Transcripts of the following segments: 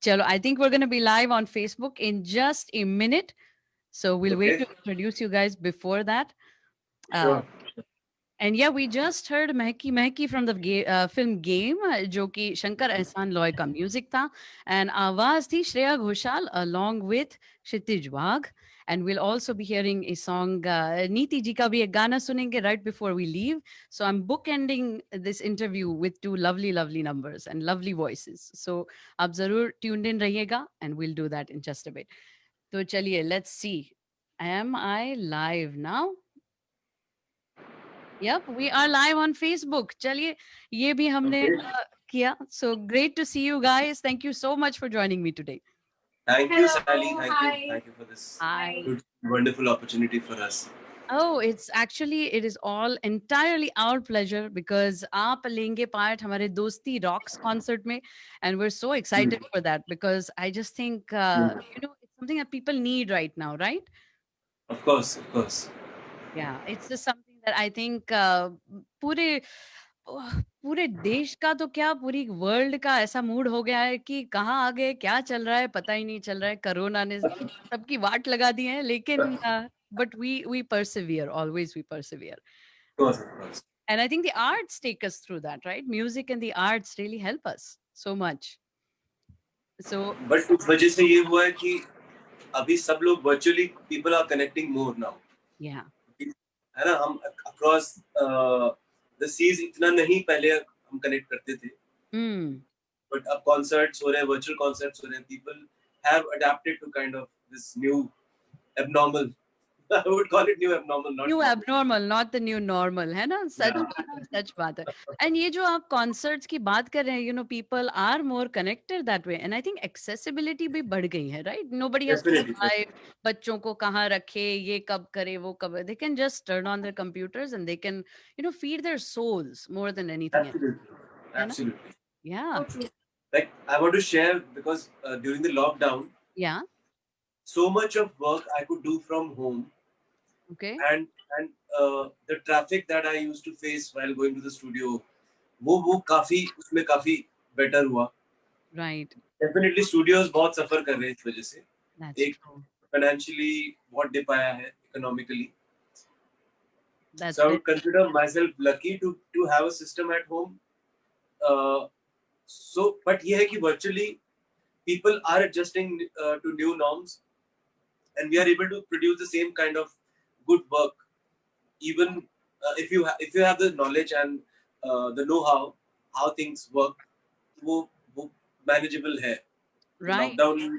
Chalo, I think we're going to be live on Facebook in just a minute. So we'll wait Okay, to introduce you guys before that. Uh, sure. and yeah, we just heard Mehki Mehki from the film Game, जो कि शंकर एहसान लॉय का music था, and आवाज थी Shreya Ghoshal along with Kshitij Wagh. And we'll also be hearing a song, नीति जी का भी एक गाना सुनेंगे right before we leave. So I'm bookending this interview with two lovely, lovely numbers and lovely voices. So आप जरूर tuned in रहिएगा, and we'll do that in just a bit. तो चलिए, let's see. Am I live now? Yep, we are live on Facebook. चलिए, ये भी हमने Okay. किया. So great to see you guys. Thank you so much for joining me today. Thank you, Sally. Thank you. Hi. Thank you for this Hi. good, wonderful opportunity for us. Oh, it is all entirely our pleasure because आप लेंगे part हमारे दोस्ती rocks concert में, and we're so excited Hmm. for that because I just think Hmm. it's something that people need right now, right? Of course, of course. Yeah, it's just something that I think पूरे पूरे देश का तो क्या पूरी world का ऐसा mood हो गया है कि कहाँ आ गए क्या चल रहा है पता ही नहीं चल रहा है कोरोना ने सबकी वाट लगा दी है लेकिन but we persevere always we persevere Of course, of course. And I think the arts take us through that right music and the arts really help us so much so But इस वजह से ये हुआ है कि अभी सब लोग virtually people are connecting more now. या है ना, हम across the seas इतना नहीं पहले हम connect करते थे. But अब concerts हो रहे हैं, virtual concerts हो रहे हैं. People have adapted to kind of this new abnormal. I would call it new abnormal, not new normal. Abnormal not the new normal है ना सच बात है एंड ये जो आप कॉन्सर्ट्स की बात कर रहे हैं people are more connected that way and I think accessibility भी बढ़ गई है right nobody has to Definitely. Drive बच्चों को कहाँ रखे ये कब करे वो कब they can just turn on their computers and they can feed their souls more than anything else Absolutely. है ना Absolutely. या So true. Like I want to share because during the lockdown, या so much of work I could do from home, okay and the traffic that I used to face while going to the studio, वो काफी उसमें काफी better हुआ. Right Definitely studios बहुत suffer कर रहे हैं इस वजह से. दैट्स एक ट्रू financially बहुत dip आया है economically. That's So I very would consider myself lucky to have a system at home. Uh, so, but ये है कि virtually people are adjusting to new norms, and we are able to produce the same kind of good work, even if you have the knowledge and the know-how how things work. वो manageable है. Right lockdown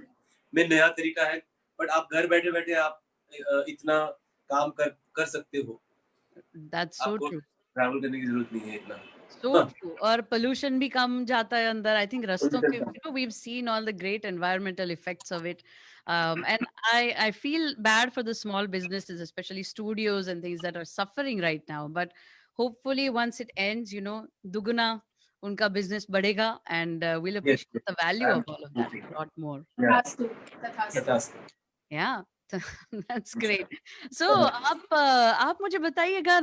में नया तरीका है, but आप घर बैठे बैठे आप इतना काम कर सकते हो. दैट्स सो आपको ट्रू ट्रैवल करने की जरूरत नहीं है इतना. सो ट्रू और पोल्यूशन भी कम जाता है अंदर आई थिंक रास्तों के हाँ. we've seen all the great environmental effects of it and I feel bad for the small businesses especially studios and things that are suffering right now but hopefully once it ends duguna उनका business बढ़ेगा and we'll Yes, appreciate yes. the value of all of that Absolutely. a lot more Yeah. Has to. That has to. Fantastic. yeah that's great so आप मुझे बताइएगा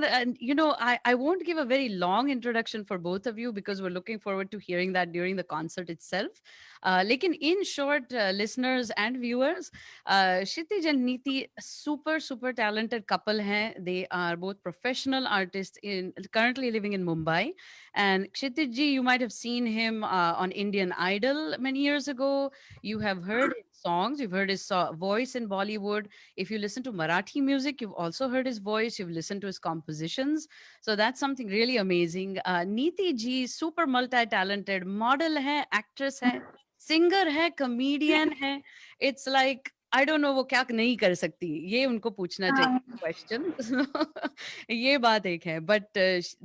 I won't give a very long introduction for both of you because we're looking forward to hearing that during the concert itself लेकिन in short listeners and viewers Kshitij and Neeti super super talented couple हैं they are both professional artists in currently living in Mumbai and Kshitij ji you might have seen him on Indian Idol many years ago you have heard his songs, you've heard his voice in Bollywood. If you listen to Marathi music, you've also heard his voice, you've listened to his compositions. So that's something really amazing. Neeti ji, super multi talented, model hai, actress hai, singer hai, comedian hai. It's like, I don't know वो क्या नहीं कर सकती ये उनको पूछना चाहिए question ये बात एक है but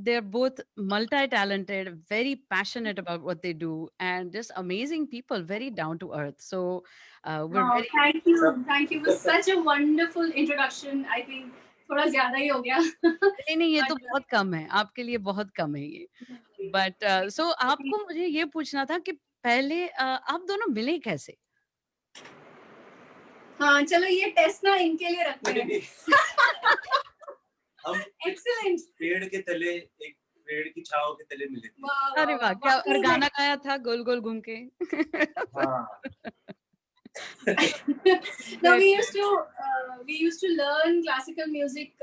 they're both multi-talented very passionate about what they do and just amazing people very down to earth so we're Wow, very thank you. Thank you for such a wonderful introduction. I think थोड़ा ज़्यादा ही हो गया. नहीं नहीं ये तो But बहुत कम है आपके लिए बहुत कम है ये बट सो आपको मुझे ये पूछना था कि पहले आप दोनों मिले कैसे हाँ चलो ये टेस्ट ना इनके लिए रखते नहीं, हैं. नहीं. हम Excellent. पेड़ के तले एक पेड़ की छांव के तले मिले थे. वाह अरे वाह वाह वाह. क्या और वाकई में. गाना गाया था गोल गोल घूम के हाँ. No, we used to learn classical music.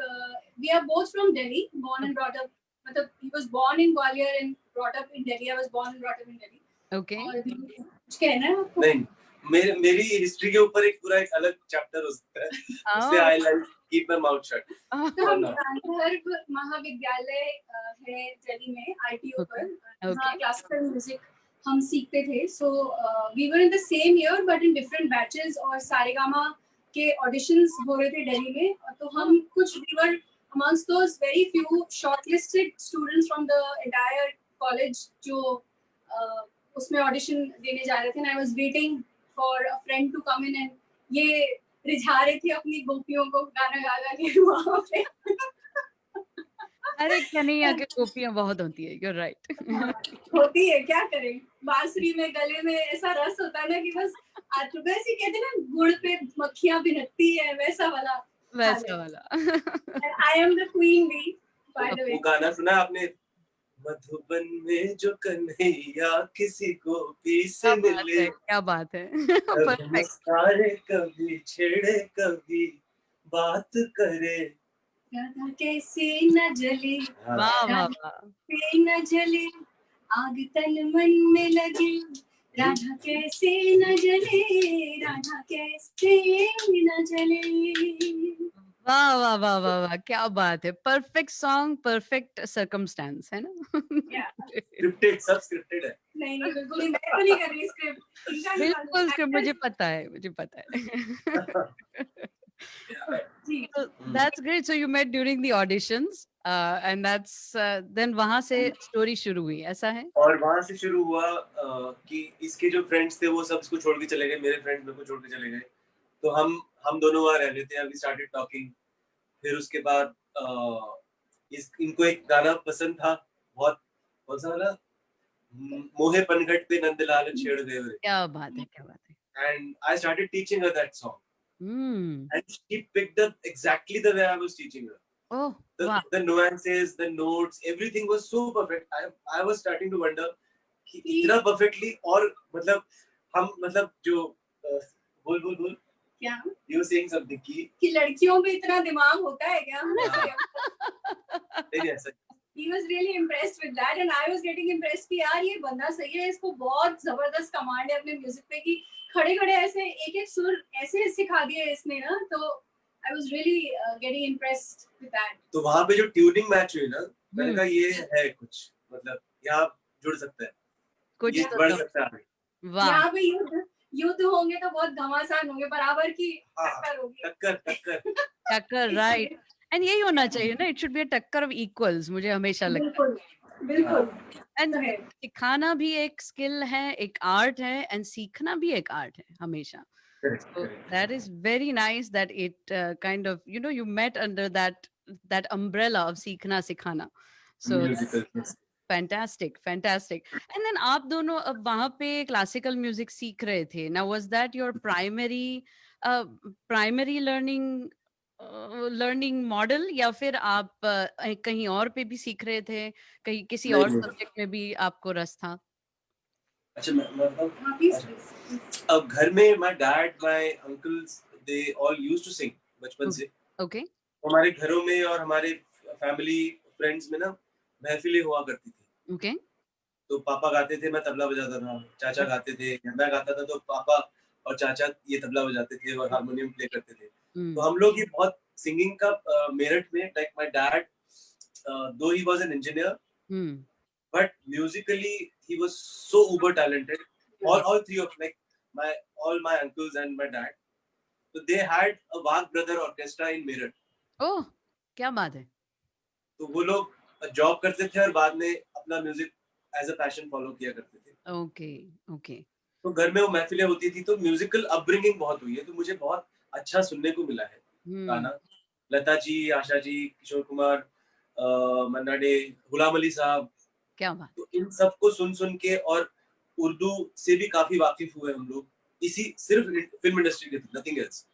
We are both from Delhi, born and brought up. मतलब he was born in Gwalior and brought up in Delhi. I was born and brought up in Delhi. Okay. और कुछ कहना है आपको? नहीं, मेरी history के ऊपर एक पूरा एक अलग चैप्टर हो सकता है, उससे Oh. I like keep my mouth shut. तो हम गांधर्व महाविद्यालय है दिल्ली में ITO पर, हाँ क्लासिकल म्यूजिक हम सीखते थे. So we were in the same year but in different batches और सारेगामा के auditions हो रहे थे दिल्ली में. तो हम कुछ we were amongst those very few shortlisted students from the entire college जो उसमें audition देने जा रहे थे. And I was waiting for a friend to come in and ये रिझा रही थी अपनी गोपियों को गाना गा गा के वहाँ पे. अरे कन्हैया की गोपियां बहुत होती है. You're right. होती है, क्या करें, बांसुरी में गले में ऐसा रस होता है ना कि बस वैसे कहते हैं ना गुड़ पे मक्खियां भिनकती है, वैसा वाला. I am the queen bee, by the way. वो गाना सुना आपने, मधुबन में जो कन्हैया किसी गोपी से मिले, क्या बात है. मुस्कुराए कभी छेड़े कभी बात करे, राधा कैसे न जले, वाह वाह वाह. कैसे न जले, आग तन मन में लगे, राधा कैसे न जले, राधा कैसे न जले. वाह वाह वाह वाह वाह, क्या बात है. परफेक्ट सॉन्ग, परफेक्ट सर्कमस्टेंस है ना. स्क्रिप्टेड, सब स्क्रिप्टेड है. नहीं नहीं बिल्कुल नहीं, मैं तो नहीं कर रही स्क्रिप्ट. बिल्कुल स्क्रिप्ट, मुझे पता है. So that's great. So you met during the auditions, and that's then वहाँ से story शुरू हुई, ऐसा है? और वहाँ से शुरू हुआ कि इसके जो फ्रेंड्स थे वो सब इसको छोड़ के चले गए, मेरे फ्रेंड्स मेरे को छोड़ के चले गए. तो हम दोनों वहाँ रह रहे थे. We started talking. फिर उसके बाद इनको एक गाना पसंद था बहुत, कौन सा वाला, मोहे पनघट पे नंदलाल छेड़ गए. क्या बात है, क्या बात है. And I started teaching her that song. And she picked up exactly the way I was teaching her. Oh, wow. The nuances, the notes, everything was so perfect. I was starting to wonder कि इतना perfectly, और मतलब जो बोल क्या? You were saying something कि लड़कियों में इतना दिमाग होता है क्या? नहीं ऐसा. He was really impressed with that and I was getting impressed कि यार ये बंदा सही है, इसको बहुत जबरदस्त कमांड है अपने म्यूजिक पे कि खड़े ऐसे एक सुर ऐसे सिखा दिए इसने ना. तो I was really getting impressed with that. तो वहाँ पे जो ट्यूनिंग मैच हुई ना, मैंने कहा ये है कुछ, मतलब यहाँ जुड़ सकता है, कुछ ये बढ़ सकता है. यहाँ पे युद्ध होंगे तो बहुत घमासान होंगे, बराबर की टक्कर होगी. टक्कर, राइट. एंड यही होना चाहिए ना, इट शुड बी अ टक्कर ऑफ इक्वल्स, मुझे हमेशा लगता है. बिल्कुल. एंड सिखाना भी एक स्किल है, एक आर्ट है, एंड सीखना भी एक आर्ट है हमेशा. So that is very nice that it kind of, you met under that umbrella of सीखना सिखाना. So fantastic. And then आप दोनों अब वहाँ पे classical music सीख रहे थे. Now was that your primary learning model, या फिर आप कहीं और पे भी सीख रहे थे, कहीं किसी और सब्जेक्ट में भी आपको रस था? अच्छा, अब घर में my dad, my uncles, they all used to sing बचपन से. Okay. हमारे घरों में और हमारे फैमिली फ्रेंड्स में ना महफिलें हुआ करती थी. Okay. तो पापा गाते थे, मैं तबला बजाता था. चाचा गाते थे, मैं गाता था, तो पापा और चाचा ये तबला बजाते थे और हारमोनियम प्ले करते थे. तो हम लोग ये बहुत सिंगिंग का मेरठ में, like my dad, though he was an engineer, but musically he was so uber talented. All three of all my uncles and my dad, so they had a Wagh Brother Orchestra in Meerut. Oh, क्या बात है. तो वो लोग job करते थे और बाद में अपना music as a passion follow किया करते थे. ओके. तो घर में वो महफिलें होती थी, तो म्यूजिकल अपब्रिंगिंग बहुत हुई है, तो मुझे बहुत अच्छा सुनने को मिला है गाना. लता जी, आशा जी, किशोर कुमार, मन्ना डे, गुलाम अली साहब, क्या बात. तो इन सबको सुन के, और उर्दू से भी काफी वाकिफ हुए हम लोग इसी सिर्फ फिल्म इंडस्ट्री के, नथिंग एल्स.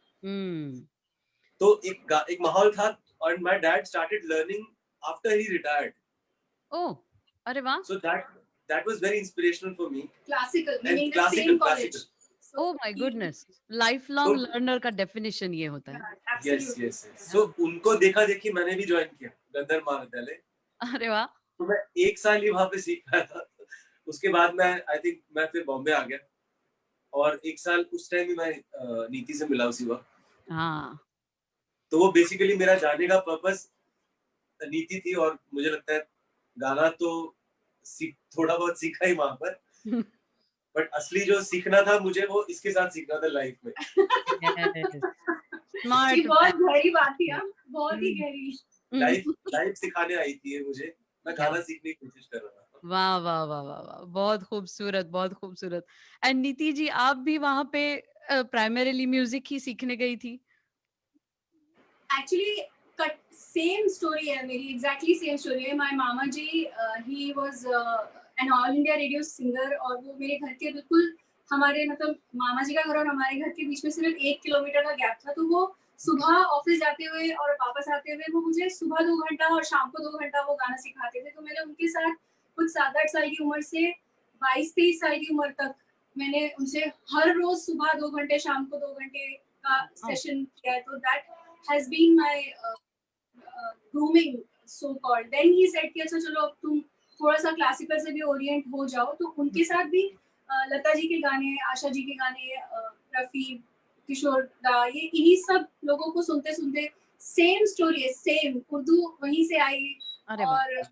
तो एक माहौल था, और my dad started learning after he retired. Oh, अरे वाह. So that was very inspirational for me. Classical, meaning the same college. So oh my goodness, life long तो लर्नर का डेफिनेशन ये होता है। yeah, yes absolutely. Yes so उनको देखा देखी मैंने भी ज्वाइन किया गंधर्व महाविद्यालय। अरे वाह। तो मैं 1 साल ही वहाँ पे सीख पाया था। उसके बाद मैं आई थिंक मैं फिर बॉम्बे आ गया और 1 साल उस टाइम भी मैं नीति से मिला उसी वक़्त। हाँ। तो वो बेसिकली मेरा जाने का पर्पस नीति थी और मुझे लगता है गाना तो थोड़ा बहुत सीखा ही वहाँ पर, बट असली जो सीखना था मुझे वो इसके साथ सीखना था लाइफ में। यस, ये स्मार्ट बहुत गहरी बात थी, आप बहुत ही मैन। गहरी। लाइफ सिखाने आई थी ये मुझे। मैं क्या गाना सीखने की कोशिश कर रहा था। वाह वाह वाह वाह वाह, बहुत खूबसूरत, बहुत खूबसूरत। एंड नीति जी, आप भी वहां पे प्राइमरीली म्यूजिक ही सीखने गई थी? एक्चुअली कट सेम स्टोरी है मेरी, एग्जैक्टली सेम स्टोरी है। माय मामा जी ही was an All India Radio singer, और वो मेरे घर के बिल्कुल, हमारे मतलब मामा जी का घर और हमारे घर के बीच में सिर्फ 1 किलोमीटर का गैप था। तो वो सुबह ऑफिस जाते हुए और वापस आते हुए वो मुझे सुबह 2 घंटा और शाम को 2 घंटा वो गाना सिखाते थे। तो मैंने उनके साथ कुछ 7-8 साल की उम्र से 22-23 साल की उम्र तक मैंने उनसे हर रोज सुबह 2 घंटे, शाम को 2 घंटे का सेशन किया है। तो that has been my grooming so called. Then he said कि अच्छा चलो अब तुम थोड़ा सा क्लासिकल से भी ओरिएंट हो जाओ। तो उनके साथ भी लता जी के गाने, आशा जी के गाने, रफी, किशोर दा, ये इन्हीं सब लोगों को सुनते सुनते सेम स्टोरी है, सेम उर्दू वहीं से आई अरे वाह। और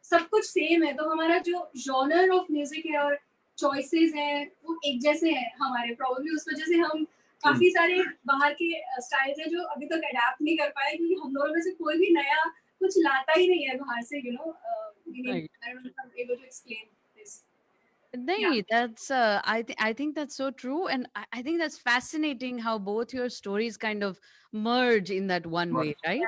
सब कुछ सेम है। तो हमारा जो जॉनर ऑफ म्यूजिक है और चॉइसेस हैं वो एक जैसे हैं हमारे। प्रॉब्लली उस वजह से हम काफी सारे बाहर के स्टाइल्स हैं जो अभी तक अडेप्ट नहीं कर पाए, क्योंकि हम दोनों में से कोई भी नया कुछ लाता ही नहीं है बाहर से, you know. Right. I don't know I am able to explain this. No, that's I think that's so true, and I think that's fascinating how both your stories kind of merge in that one way, right?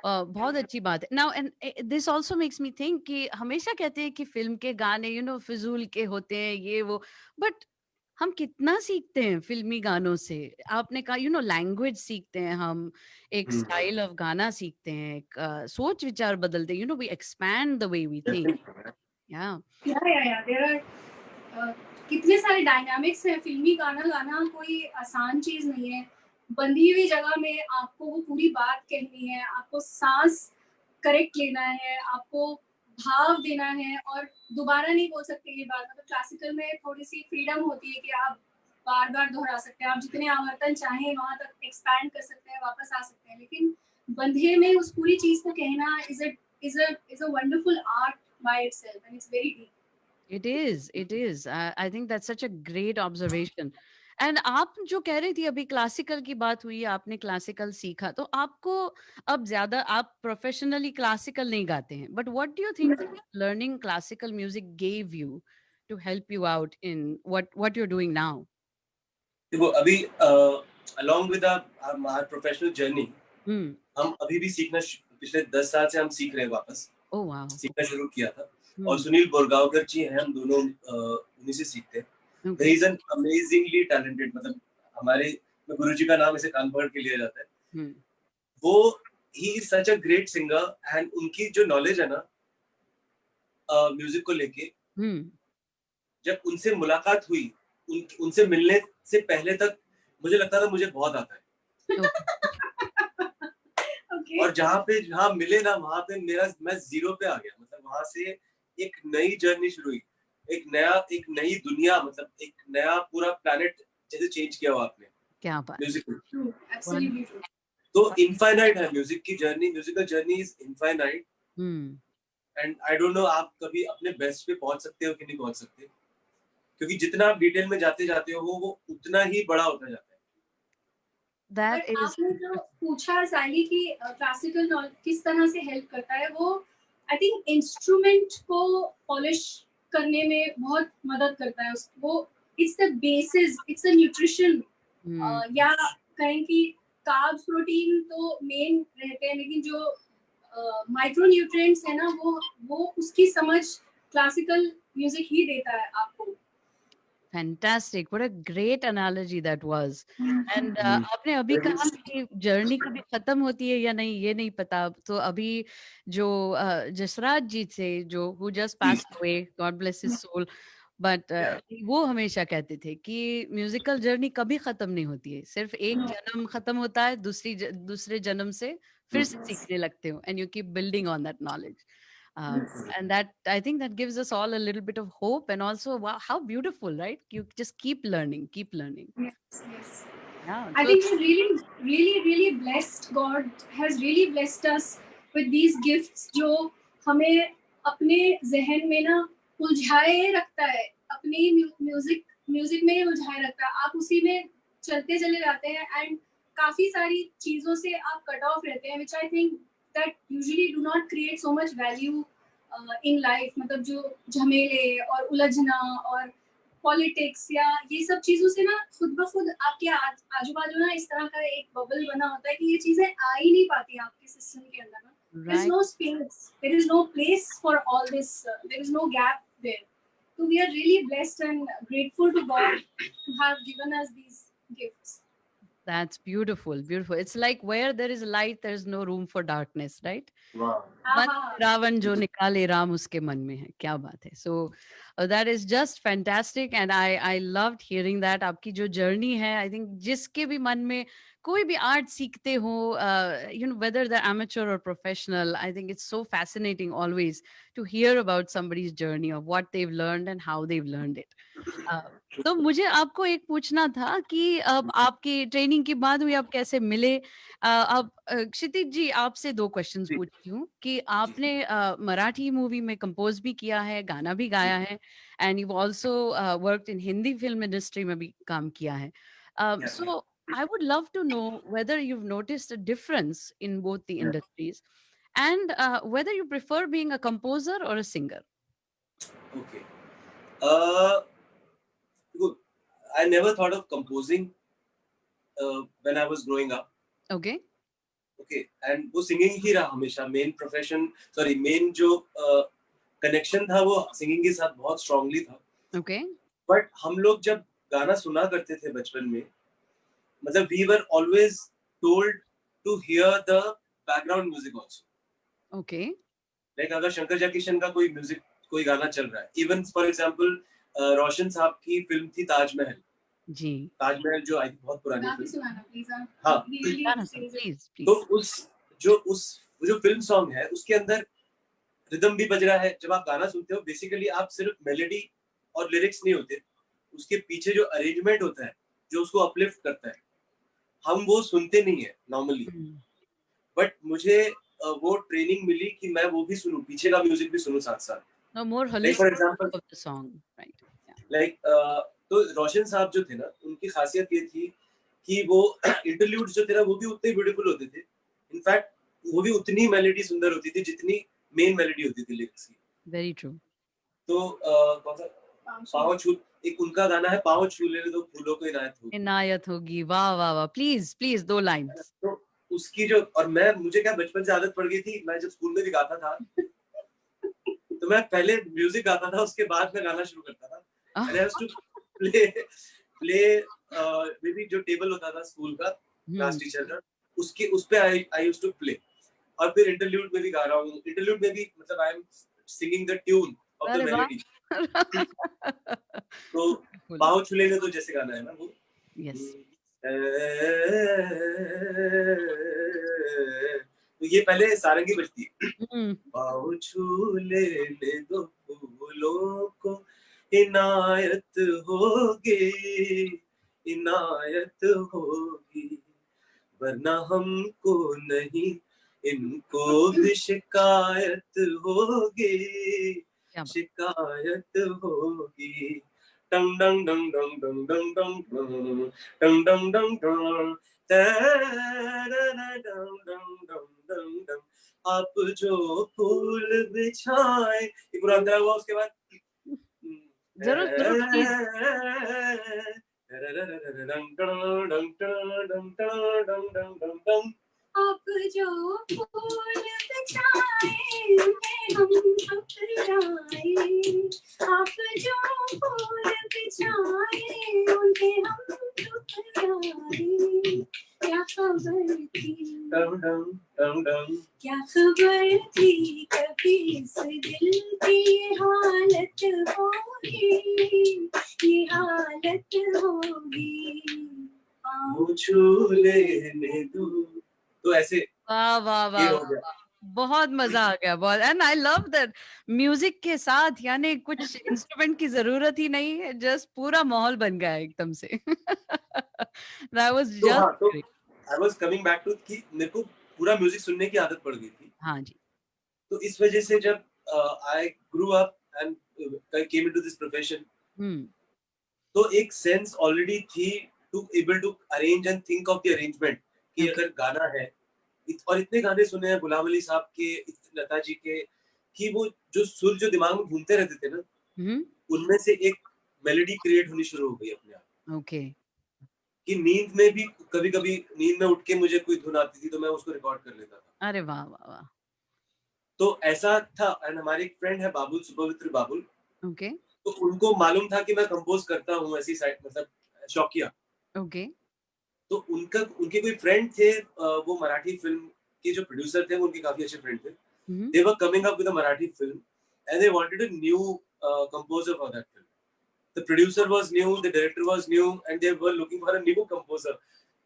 बहुत अच्छी बात है। Now and this also makes me think कि हमेशा कहते हैं कि film के गाने फिजूल के होते हैं ये वो, बट हम कितना सीखते हैं फिल्मी गानों से। आपने कहा लैंग्वेज सीखते हैं हम, एक स्टाइल ऑफ गाना सीखते हैं, एक सोच विचार बदलते हैं, we expand the way we think. या देयर आर कितने सारे डायनामिक्स हैं। फिल्मी गाना गाना कोई आसान चीज नहीं है। बंधी हुई जगह में आपको वो पूरी बात कहनी है, आपको सांस करेक्ट लेना है, आपको भाव देना है और दोबारा नहीं बोल सकते ये बात। मतलब क्लासिकल में थोड़ी सी फ्रीडम होती है कि आप बार बार दोहरा सकते हैं, आप जितने आवर्तन चाहें वहां तक एक्सपैंड कर सकते हैं, वापस आ सकते हैं। लेकिन बंधे में उस पूरी चीज को कहना is a wonderful art by itself and it's very deep. It is, it is. I think that's such a great observation. And आप जो कह रही थी अभी, क्लासिकल की बात हुई, आपने क्लासिकल सीखा, तो आपको अब ज्यादा, आप प्रोफेशनली क्लासिकल नहीं गाते हैं, but what do you think learning classical music gave you to help you out in what you are doing now? देखो अभी along with our professional journey, हम्म। हम अभी भी सीखना पिछले 10 साल से हम सीख रहे हैं वापस। Oh wow. सीखना शुरू किया था और सुनील बोरगांवकर जी हैं, हम दोनों उन्हीं से सीखते हैं। He is an amazingly talented, मतलब हमारे गुरुजी का नाम ऐसे कान पकड़ के लिया जाता है। वो he is such a great singer and उनकी जो नॉलेज है ना म्यूजिक को लेके, जब उनसे मुलाकात हुई, उनसे मिलने से पहले तक मुझे लगता था मुझे बहुत आता है। और जहाँ मिले ना, वहाँ पे मैं 0 पे आ गया। मतलब वहाँ से एक नई जर्नी शुरू हुई, एक नई दुनिया, मतलब एक नया पूरा प्लैनेट जैसे चेंज किया हुआ आपने। क्या बात। म्यूजिक तो इनफाइनाइट है म्यूजिक की journey. Musical journey is infinite and I don't no आप कभी अपने बेस्ट पे पहुंच सकते हो कि नहीं पहुंच सकते, क्योंकि जितना आप डिटेल में जाते जाते हो वो उतना ही बड़ा होता जाता है। That is, आपने जो पूछा सैली की क्लासिकल नॉलेज किस तरह से हेल्प करता है, वो आई थिंक इंस्ट्रूमेंट को पॉलिश करने में बहुत मदद करता है। वो it's the basis, it's the nutrition, या कहें कि कार्ब्स प्रोटीन तो मेन रहते हैं, लेकिन जो माइक्रो न्यूट्रिएंट्स है ना, वो उसकी समझ क्लासिकल म्यूजिक ही देता है आपको। fantastic, what a great analogy that was. And आपने अभी कहा कि जर्नी कभी खत्म होती है या नहीं ये नहीं पता, तो अभी जो जसराज जी थे, जो who just passed away, God bless his soul, but Yeah. वो हमेशा कहते थे कि म्यूजिकल जर्नी कभी खत्म नहीं होती है, सिर्फ एक No. जन्म खत्म होता है, दूसरे जन्म से फिर से Yes. सीखने लगते हो, and you keep building on that knowledge. Yes. And that, I think that gives us all a little bit of hope, and also, wow, how beautiful, right? You just keep learning, keep learning. Yes. Yes. Yeah. I So think we're really, really, really blessed. God has really blessed us with these gifts जो हमें अपने जहन में ना उलझाए रखता है, अपनी music में उलझाए रखता है. आप उसी में चलते चले जाते हैं एंड काफी सारी चीजों से आप कट ऑफ रहते हैं, which I think that usually do not create so much value in life. मतलब जो झमेले और उलझना और पॉलिटिक्स या ये सब चीजों से ना खुद ब खुद आपके आजू बाजू ना इस तरह का एक बबल बना होता है कि ये चीजें आ ही नहीं पाती आपके सिस्टम के अंदर ना. There is right. no space, there is no place for all this, there is no gap there. So we are really blessed and grateful to God to have given us these gifts. That's beautiful, beautiful. It's like where there is light, there is no room for darkness, right? Wow. मन हाँ. रावण जो निकाले राम उसके मन में है, क्या बात है. So that is just fantastic, and I loved hearing that. आपकी जो जर्नी है, I think जिसके भी मन में कोई भी आर्ट सीखते हो, you know, whether they're amateur or professional, I think it's so fascinating always to hear about somebody's journey of what they've learned and how they've learned it. तो मुझे आपको एक पूछना था कि अब आपकी ट्रेनिंग की बात हुई, आप कैसे मिले. अब क्षितिज जी, आपसे 2 क्वेश्चंस जी. पूछती हूँ कि आपने मराठी मूवी में कंपोज भी किया है, गाना भी गाया है, and you also worked in Hindi film industry में भी काम किया है. Yeah. So I would love to know whether you've noticed a difference in both the Yeah. industries, and whether you prefer being a composer or a singer. Okay. Good. I never thought of composing when I was growing up. Okay. Okay. And वो singing ही रहा हमेशा. Main जो connection था वो singing के साथ बहुत strongly था. Okay. But हम लोग जब गाना सुना करते थे बचपन में, मतलब we were always told to hear the background music also. Okay. Like अगर शंकर जयकिशन का कोई म्यूजिक, कोई गाना चल रहा है, इवन फॉर एग्जांपल रोशन साहब की फिल्म थी ताजमहल. जी. ताजमहल जो आई थी, बहुत पुरानी आप ही फिल्म. सुनाना प्लीज. हाँ. प्लीज तो प्लीज. जो फिल्म सॉन्ग है उसके अंदर रिदम भी बज रहा है. जब आप गाना सुनते हो, बेसिकली आप सिर्फ मेलोडी और लिरिक्स नहीं होते, उसके पीछे जो अरेंजमेंट होता है जो उसको अपलिफ्ट करता है, हम वो सुनते नहीं है नॉर्मली. बट मुझे वो ट्रेनिंग मिली कि मैं वो भी सुनूं, पीछे का म्यूजिक भी सुनूं साथ साथ. No, more Like for holistic example, of the song, right? Yeah. like तो रोशन साहब जो थे ना, उनकी खासियत ये थी कि वो इंटरल्यूड्स जो थे ना, वो भी उतने ब्यूटीफुल होते थे. इनफैक्ट वो भी उतनी मेलोडी सुंदर होती थी जितनी मेन मेलोडी होती थी लिरिक्स की. Very true. तो कौन सा पाँव छू, एक उनका गाना है, पाँव छू लेने दो फूलों को इनायत होगी. इनायत होगी. वाह वाह वाह. Please please 2 lines. तो उसकी जो, और मुझे क्या बचपन से आदत पड़ गई थी, मैं जब स्कूल में भी गाता था तो मैं पहले म्यूजिक गाता था, उसके बाद में गाना शुरू करता था. And I used to play maybe जो टेबल होता था स्कूल का, क्लास टीचर का, उस पे I used to play. और फिर इंटरल्यूड में भी गा रहा हूँ. इंटरल्यूड में भी मतलब I am singing the tune of the melody. तो पाँव छू लेंगे तो जैसे गाना है ना वो. Yes. तो ये पहले सारंगी बजती है. पाँव छू लेने दो फूलों को इनायत होगी, इनायत होगी, वरना हमको नहीं इनको भी शिकायत होगी, शिकायत होगी. डंग डंग डंग डंग डंग डंग डंग डंग डंग डंग डंग डंग. आप जो फूल बिछाए, ये पूरा अंदर हुआ. उसके बाद जरूर जरूर प्लीज. आप जो फूल बिछाए उन्हें हम ठुकराए, आप जो फूल बिछाए उन्हें हम ठुकराए, क्या खबर थी डम डम डम डम। क्या खबर थी कभी इस दिल की ये हालत होगी, ये हालत होगी। वो छू लेने दो। तो ऐसे वाह वाह ये वाह हो गया। वाह, बहुत मजा आ गया बहुत। And I love that music के साथ यानी कुछ इंस्ट्रूमेंट की जरूरत ही नहीं है, जस्ट पूरा माहौल बन गया एकदम से। दैट वाज तो हाँ, जस्ट तो great. I was coming back to कि मेरे को पूरा म्यूजिक सुनने की आदत पड़ गई थी। हाँ जी। तो इस वजह से जब I grew up and I came into this profession, hmm. तो एक सेंस ऑलरेडी थी to able to arrange and think of the arrangement कि ओके। अगर गाना है और इतने गाने सुने हैं गुलाम अली साहब के, लता जी के, कि वो जो सुर जो दिमाग में घूमते रहते थे ना, हम्म। उनमें से एक मेलोडी क्रिएट होनी शुरू हो गई अपने आप। ओके। कि नींद में भी कभी-कभी नींद में उठ के मुझे कोई धुन आती थी तो मैं उसको रिकॉर्ड कर लेता था। अरे वाह वाह वाह। तो ऐसा था। एंड हमारे एक फ्रेंड है बाबुल, सुपवित्र बाबुल, ओके। तो उनको मालूम था कि मैं कंपोज करता हूँ ऐसी साइड, मतलब शौकिया। ओके। तो उनके कोई फ्रेंड थे, वो मराठी फिल्म के जो प्रोड्यूसर थे वो उनके काफी अच्छे फ्रेंड थे। हम्म। They were coming up with a Marathi film and they wanted a new composer for that film. The producer was new, the director was new, and they were looking for a new composer.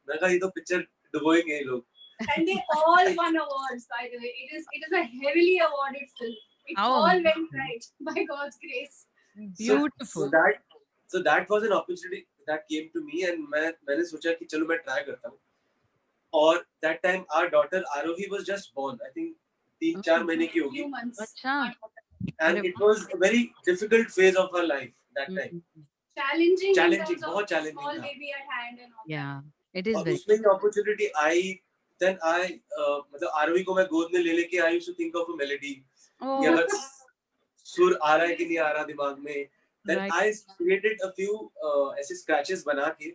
मैं कहा ये तो picture डुबोएंगे ये लोग। And they all won awards, by the way. It is a heavily awarded film. It How all went amazing. right by God's grace. Beautiful. So that was an opportunity that came to me, and मैंने सोचा कि चलो मैं try करता हूँ। और that time our daughter Arohi was just born. I think 3-4 महीने की होगी। Few months. अच्छा। And it was a very difficult phase of her life that time. Challenging in Challenging, terms of बहुत challenging small था। baby at hand and all Yeah, it is और very उसमें ये opportunity I, then I मतलब आरोही को मैं गोद में ले लेके I used to think of a melody कि oh अगर सुर आ रहा है कि नहीं आ रहा दिमाग में, then right. I created a few ऐसे scratches बना के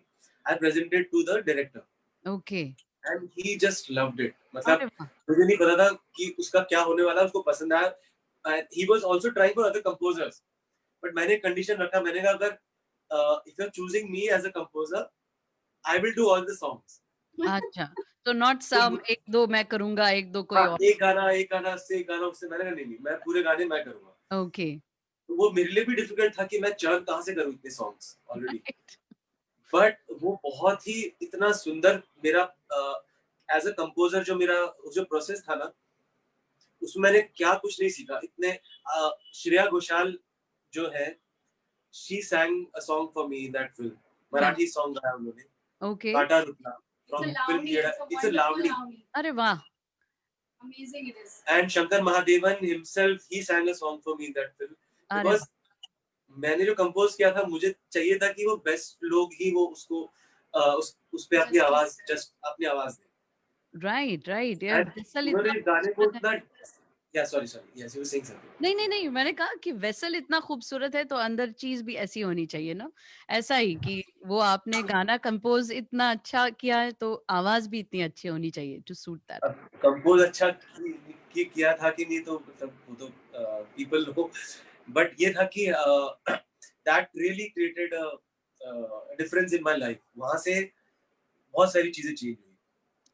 I presented to the director Okay. and he just loved it. अरे मतलब वाह। मुझे नहीं पता था कि उसका क्या होने वाला है, उसको पसंद आया। And he was also trying for other composers, but मैंने condition रखा, मैंने कहा अगर if you're choosing me as a composer, I will do all the songs. अच्छा, तो नॉट सम एक दो मैं करूंगा, एक दो कोई हाँ, और। एक गाना उससे, एक गाना उससे। मैंने कहा नहीं, मैं पूरे गाने मैं करूंगा। ओके। तो वो मेरे लिए भी डिफिकल्ट था कि मैं चर्न कहाँ से करूँ इतने सॉन्ग्स ऑलरेडी। बट वो बहुत ही इतना सुंदर मेरा एज अ कंपोजर जो मेरा जो प्रोसेस था ना, उसमें मैंने क्या कुछ नहीं सीखा। इतने श्रेया घोषाल जो है, she sang a song for me in that film. Marathi song गाया उन्होंने, ओके। काटा रुतला It's from a film Lavani. Yeda. It's It's a a wonderful Lavani. Lavani. अरे वाह। Amazing it is. And Shankar Mahadevan himself, he sang a song for me in that film. अरे Because मैंने जो compose किया था, मुझे चाहिए था कि वो बेस्ट लोग ही वो उसको उस पे अपनी आवाज जस्ट अपनी आवाज दे। राइट राइट यार, And वेसल उन्होंने इतना इस गाने को खूबसूरत है। इतना, या sorry yes you were saying something. नहीं नहीं नहीं, मैंने कहा कि वेसल इतना खूबसूरत है तो अंदर चीज भी ऐसी होनी चाहिए ना। ऐसा ही कि वो आपने गाना कंपोज इतना अच्छा किया है तो आवाज भी इतनी अच्छी होनी चाहिए टू सूट दैट। अब कंपोज अच्छा किया था कि नहीं तो मतलब वो तो पीपल नो, बट ये था कि that really created a difference in my life. वहां से बहुत सारी चीजें चेंज हुई।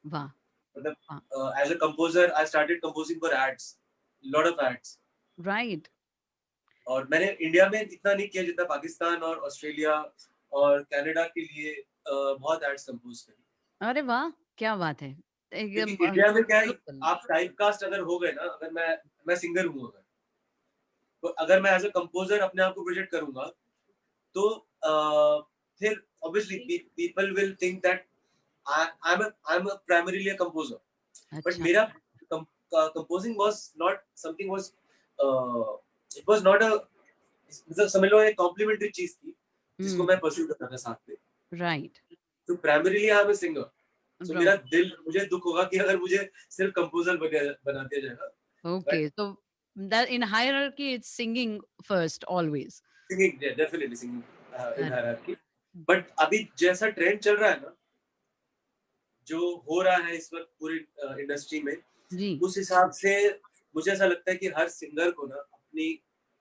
वाह मतलब वाह। As a composer I started composing for ads, lot of ads. Right. और मैंने इंडिया में इतना नहीं किया जितना पाकिस्तान और ऑस्ट्रेलिया और कनाडा के लिए बहुत एड्स कंपोज करी। अरे वाह, क्या बात है। क्योंकि एकदम इंडिया में क्या है, लोकल। आप टाइपकास्ट अगर हो गए ना, अगर मैं सिंगर हूँ अगर, तो अगर मैं एज अ कंपोजर अपने आप को प्रोजेक्ट करूंगा तो फिर obviously people will think that I M primarily a composer. But अच्छा। मेरा composing was not something, was it was not a, मतलब समझ लो एक कॉम्प्लीमेंट्री चीज थी जिसको मैं परस्यू करता था साथ में। राइट। तो primarily I am a singer. So मेरा दिल, मुझे दुख होगा कि अगर मुझे सिर्फ कंपोजर बना दिया जाएगा। Okay, so that in hierarchy, it's singing first always. Singing, definitely singing इन अरे हायरार्की। बट अभी जैसा ट्रेंड चल रहा है ना, जो हो रहा है इस वक्त पूरी इंडस्ट्री में, जी। उस हिसाब से मुझे ऐसा लगता है कि हर सिंगर को ना अपनी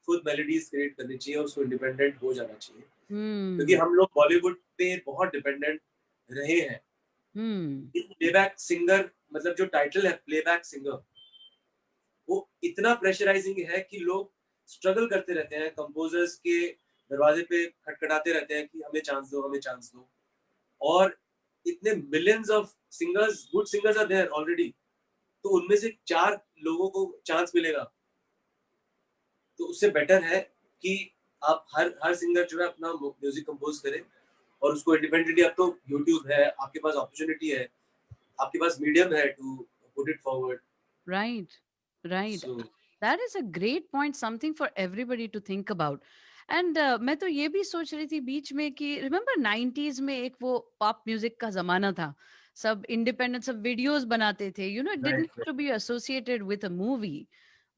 खुद मेलोडीज क्रिएट करनी चाहिए और उसको इंडिपेंडेंट हो जाना चाहिए। क्योंकि हम लोग बॉलीवुड पे बहुत डिपेंडेंट रहे हैं। हम्म। प्लेबैक सिंगर मतलब जो टाइटल है प्लेबैक सिंगर, वो इतना प्रेशराइजिंग है कि लोग स्ट्रगल करते रहते हैं, कंपोजर्स के दरवाजे पे खटखटाते रहते हैं कि हमें चांस दो, हमें चांस दो। और इतने millions of singers, good singers are there already, तो उनमें से 4 लोगों को चांस मिलेगा। तो उससे बेटर है कि आप हर सिंगर जो है अपना म्यूजिक कंपोज करे और उसको इंडिपेंडेंटली, अब तो यूट्यूब है, आपके पास अपॉर्चुनिटी है, आपके पास मीडियम है to put it forward. Right, right. सो That is a great point, something for everybody to think about. And मैं तो ये भी सोच रही थी बीच में कि रिमेम्बर 90s में एक वो पॉप म्यूजिक का जमाना था, सब इंडिपेंडेंट सब वीडियोस बनाते थे, you know, it didn't right, to be associated with a movie.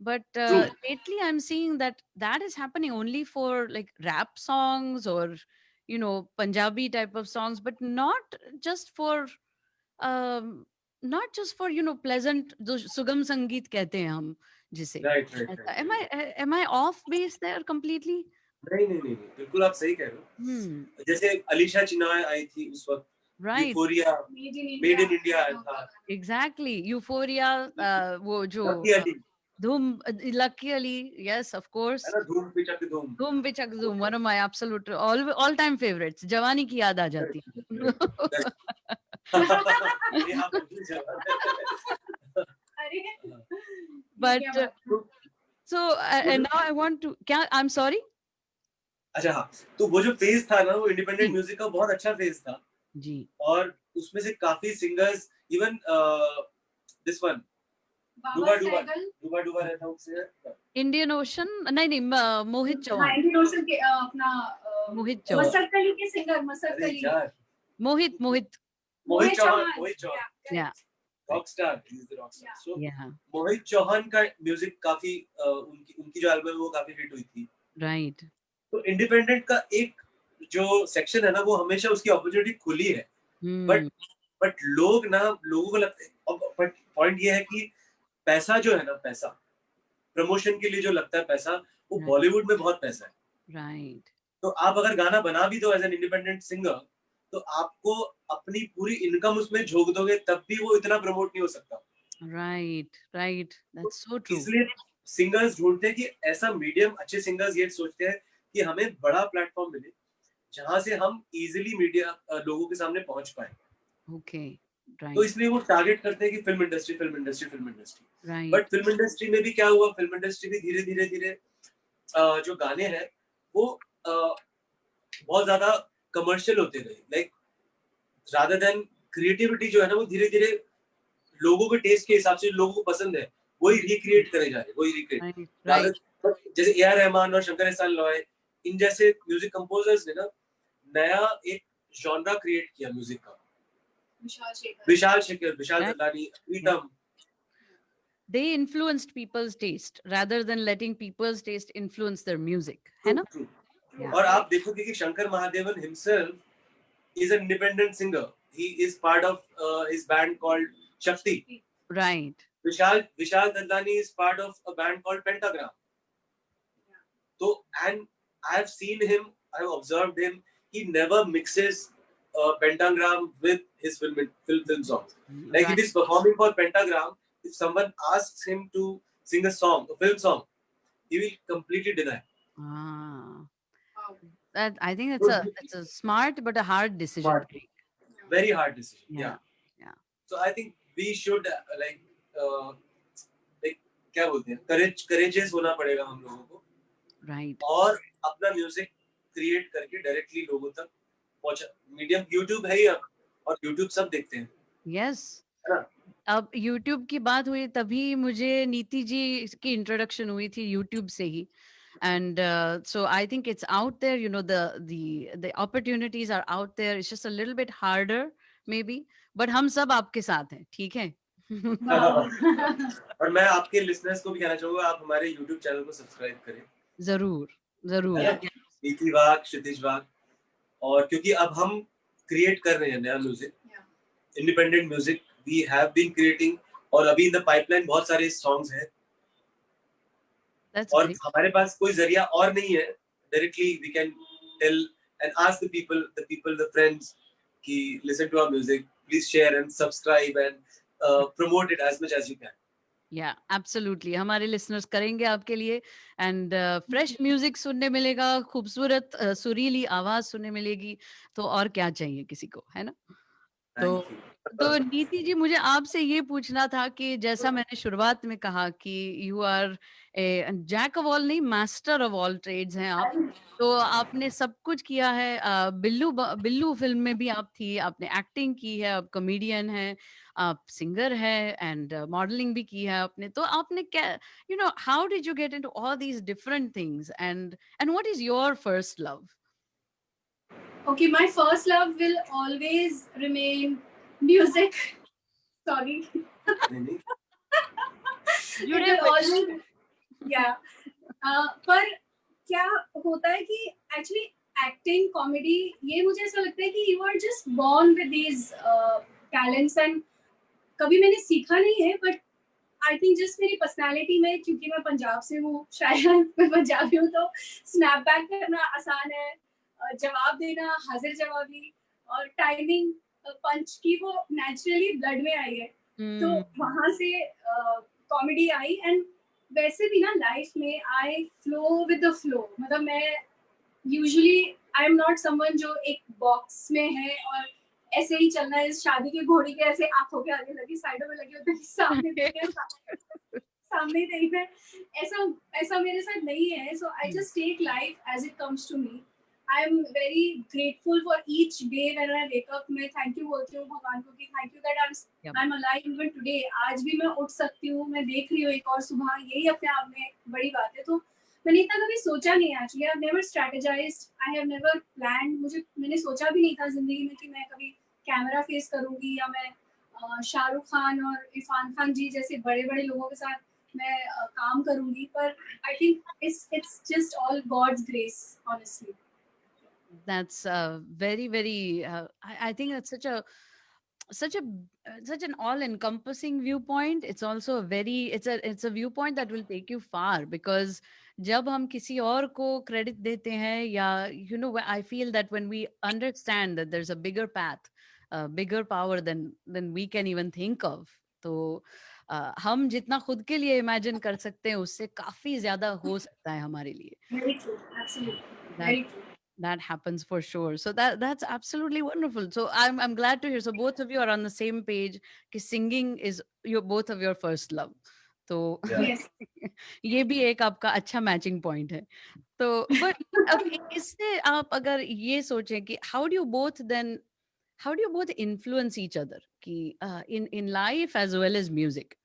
But true, lately I'm seeing that that is happening only for like rap songs or, you know, Punjabi type of songs, but just for um, not just for, you know, pleasant, जो सुगम संगीत कहते हैं हम जिसे, right, right, ऐसा, right. am I off base there completely? नहीं, नहीं, नहीं, नहीं, बिल्कुल आप सही कह रहे Hmm. हो। जैसे अलीशा चिनाय आई थी उस वक्त, Right. Euphoria, made in India आया था, Exactly. Euphoria, वो जो लकी अली, धूम, Lucky Ali, yes, of है courस. ना, धूम पिचक धूम। धूम पिचक धूम, one of my absolute all time favorites. जवानी की याद आ जाती. ये आप बिल्कुल जवाब है। अरे But क्या बात है? so and now I want to, क्या, I'm sorry. अच्छा हाँ, तो वो जो फेज था ना, वो इंडिपेंडेंट जी म्यूजिक का बहुत अच्छा फेज था। जी. और उसमें से काफी सिंगर्स, इवन दिस वन बाबा डूबा डूबा सहगल, डूबा डूबा रहता हूँ सिंगर, इंडियन ओशन, नहीं नहीं, मोहित हाँ, चौहान. इंडियन ओशन के अपना मोहित चौहान. मसरत अली के सिंगर, मसरत अरे अली, यार, Mohit Mohit Mohit Chauhan, Chauhan, Mohit Chauhan, Yeah, rockstar, he is the rockstar. So yeah, Mohit Chauhan का म्यूजिक काफी उनकी उनकी जो एल्बम है वो काफी हिट हुई थी। right. तो इंडिपेंडेंट का एक जो सेक्शन है ना, वो हमेशा उसकी अपॉर्चुनिटी खुली है। Hmm. बट लोगों को लगता है, बट पॉइंट ये है कि पैसा जो है ना, पैसा प्रमोशन के लिए जो लगता है पैसा, वो Right, बॉलीवुड में बहुत पैसा है। right, तो आप अगर गाना बना भी दो एज एन इंडिपेंडेंट सिंगर, तो आपको अपनी पूरी इनकम उसमें झोंक दोगे तब भी वो इतना प्रमोट नहीं हो सकता। right, right. तो That's so true. इसलिए सिंगर्स ढूंढते हैं कि ऐसा मीडियम, अच्छे सिंगर्स ये सोचते हैं कि हमें बड़ा प्लेटफॉर्म मिले जहां से हम इजीली मीडिया लोगों के सामने पहुंच पाए। Okay, तो right, इसलिए वो टारगेट करते हैं कि film industry, film industry, film industry. right, but film industry में भी क्या हुआ, फिल्म इंडस्ट्री भी धीरे धीरे धीरे जो गाने हैं वो बहुत ज्यादा कमर्शियल होते गए। लाइक रादर देन क्रिएटिविटी जो है ना, वो धीरे धीरे लोगों के टेस्ट के हिसाब से, लोगों को पसंद है वही रिक्रिएट करे जा रहे हैं, वही रिक्रिएट। right, right. जैसे ए आर रहमान और शंकर एहसान लॉय, इन जैसे म्यूजिक कंपोजर्स ने ना नया एक जॉनरा क्रिएट किया म्यूजिक का। विशाल शेखर, विशाल शेखर, विशाल Right. Dadlani, Pritam, They influenced people's taste rather than letting people's taste influence their music, है ना? ट्रू। Yeah. और आप देखोगे कि Shankar Mahadevan himself is an independent singer, he is part of his band called शक्ति। Right. Vishal Dadlani is part of a band called Pentagram. So, and I have seen him, I have observed him, he never mixes Pentagram with his film songs. Like if he's performing for Pentagram, if someone asks him to sing a song, a film song, he will completely deny. Ah, wow, that I think it's a smart but a hard decision Smart. to take. Very hard decision. Yeah, Yeah. yeah. So I think we should like क्या बोलते हैं, courageous होना पड़ेगा हम लोगों को, Right. और अपना म्यूजिक क्रिएट करके डायरेक्टली लोगों तक पहुंचा। मीडियम यूट्यूब है ही अब, और यूट्यूब सब देखते हैं, Yes. है ना? अब YouTube की बात हुई तभी मुझे नीति जी की इंट्रोडक्शन हुई थी YouTube से ही. And so I think it's out there, you know, the opportunities are out there. It's just a little bit harder maybe, but हम सब आपके साथ हैं, ठीक है? और मैं आपके लिसनर्स को भी कहना चाहूंगा, आप हमारे यूट्यूब चैनल को सब्सक्राइब करें, जरूर जरूर. नीति वाग, क्षितिज वाग, और क्योंकि अब हम क्रिएट कर रहे हैं नया music, independent music we have been creating, और अभी इन द पाइपलाइन बहुत सारे सॉन्ग्स हैं। That's और great. हमारे पास कोई जरिया और नहीं है, directly we can tell and ask the people the friends कि listen to our music, please share and subscribe and promote it as much as you can. या एब्सोल्युटली, हमारे लिसनर्स करेंगे आपके लिए. एंड फ्रेश म्यूजिक सुनने मिलेगा, खूबसूरत सुरीली आवाज सुनने मिलेगी, तो और क्या चाहिए किसी को, है ना? तो Thank you. नीति जी, मुझे आपसे ये पूछना था कि जैसा मैंने शुरुआत में कहा कि you are a jack of all नहीं, मास्टर ऑफ ऑल ट्रेड्स हैं आप. तो आपने सब कुछ किया है. बिल्लू फिल्म में भी आप थी, आपने एक्टिंग की है, आप कॉमेडियन हैं, आप सिंगर हैं, एंड मॉडलिंग भी की है आपने. तो आपने क्या, you know, how did you get into all these different things, and what is your first love? Okay, my first love will always remain music. Sorry. नहीं, It will always, yeah. पर क्या होता है कि एक्चुअली एक्टिंग, कॉमेडी, ये मुझे ऐसा लगता है कि you are just born with these talents, and कभी मैंने सीखा नहीं है, बट आई थिंक जस्ट मेरी पर्सनालिटी में, क्योंकि मैं पंजाब से हूँ, शायद मैं पंजाबी हूँ, तो स्नैपबैक करना आसान है, जवाब देना हाजिर जवाबी, और टाइमिंग पंच की वो नेचुरली ब्लड में आई है. तो वहां से कॉमेडी आई. एंड वैसे भी ना लाइफ में आई फ्लो विद द फ्लो. मतलब मैं usually, I am not someone जो एक बॉक्स में है और ऐसे ही चलना है, शादी की घोड़ी के ऐसे आंखों के आगे लगी, साइडों में लगी होती है, सामने देखे सामने देखे, ऐसा मेरे साथ नहीं है. So I just take life as it comes to me. I am very grateful for each day when I wake up. मैं थैंक यू बोलती हूँ भगवान को कि thank you that I am alive even today. आज भी मैं उठ सकती हूँ, मैं देख रही हूँ एक और सुबह, यही अपने आप में बड़ी बात है. तो मैंने इतना कभी सोचा नहीं actually. I have never strategised, I have never planned. मैंने सोचा भी नहीं था जिंदगी में कि मैं कभी कैमरा फेस करूंगी, या मैं शाहरुख खान और इरफान खान जी जैसे बड़े बड़े लोगों के साथ मैं काम करूंगी. पर I think it's just all God's grace, honestly. That's very I think that's such a such an all encompassing viewpoint. It's also a very, it's a viewpoint that will take you far, because जब हम किसी और को credit देते हैं, या you know, I feel that when we understand that there's a bigger path, bigger power than we can even think of, तो हम जितना खुद के लिए imagine कर सकते हैं, उससे काफी ज्यादा हो सकता है हमारे लिए. Very true, absolutely. That Very true. that happens for sure. So that's absolutely wonderful. So I'm glad to hear. So both of you are on the same page. कि singing is both of your first love. तो Yes. ये भी एक आपका अच्छा matching point है. तो but अब इससे आप अगर ये सोचें कि how do you both influence each other कि in life as well as music?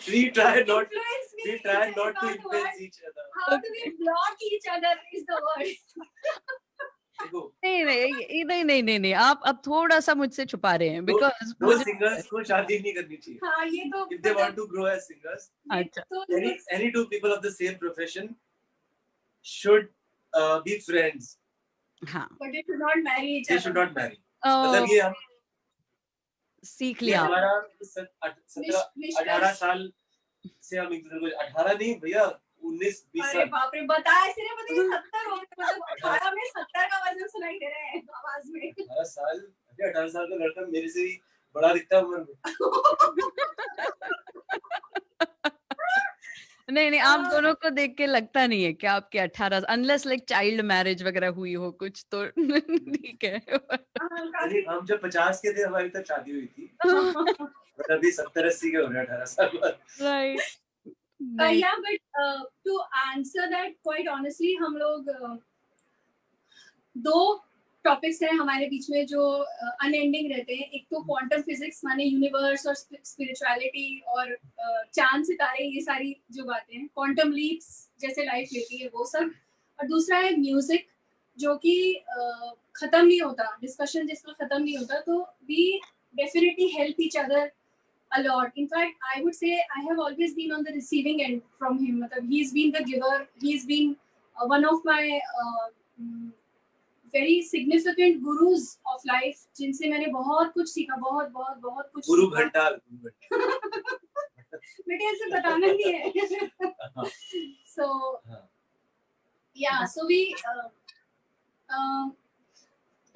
we try not Influence me. we try not to Not influence word. each other. How do we block each other is the word. देखो, नहीं, आप अब थोड़ा सा मुझसे छुपा रहे हैं, बिकॉज दो singers को शादी नहीं करनी चाहिए. हाँ, ये तो If they want to grow as singers, अच्छा, तो any two people of the same profession should be friends. हाँ, but they should not marry each They other. should not marry. मतलब ये हम सीख ये लिया. हमारा 18 साल से हम एक दूसरे को 18 नहीं भैया 19-20 अरे साल. बाप रे, बता ऐसे नहीं बता 70 हो गए, मतलब 18 में 70 का वजन सुनाई दे रहा है आवाज में. 18 साल, अरे 18 साल का लड़का मेरे से भी बड़ा दिखता है उम्र में. नहीं, आप दोनों को देख के लगता नहीं है कि आपके 18, अनलेस लाइक चाइल्ड मैरिज वगैरह हुई हो कुछ, तो ठीक है. हम जब 50 के थे हमारी तब शादी हुई थी. बट अभी 70-80 के हो रहे 18 साल बाद. Right. yeah, but to answer that quite honestly, हम लोग दो टॉपिक्स हैं हमारे बीच में जो अनएंडिंग रहते हैं. एक तो क्वांटम फिजिक्स, माने यूनिवर्स और स्पिरिचुअलिटी और चांद सितारे, ये सारी जो बातें हैं, क्वांटम लीप्स जैसे लाइफ लेती है वो सब. और दूसरा है म्यूजिक, जो कि खत्म नहीं होता, डिस्कशन जिसका खत्म नहीं होता. तो we definitely help each other a lot. In fact, I would say I have always been on the receiving end from him. Matlab, he's been the giver. He's been one of my very significant gurus of life, जिनसे मैंने बहुत कुछ सीखा, बहुत कुछ. गुरु घंटाल. बेटे ऐसे बताना नहीं है. So yeah, so we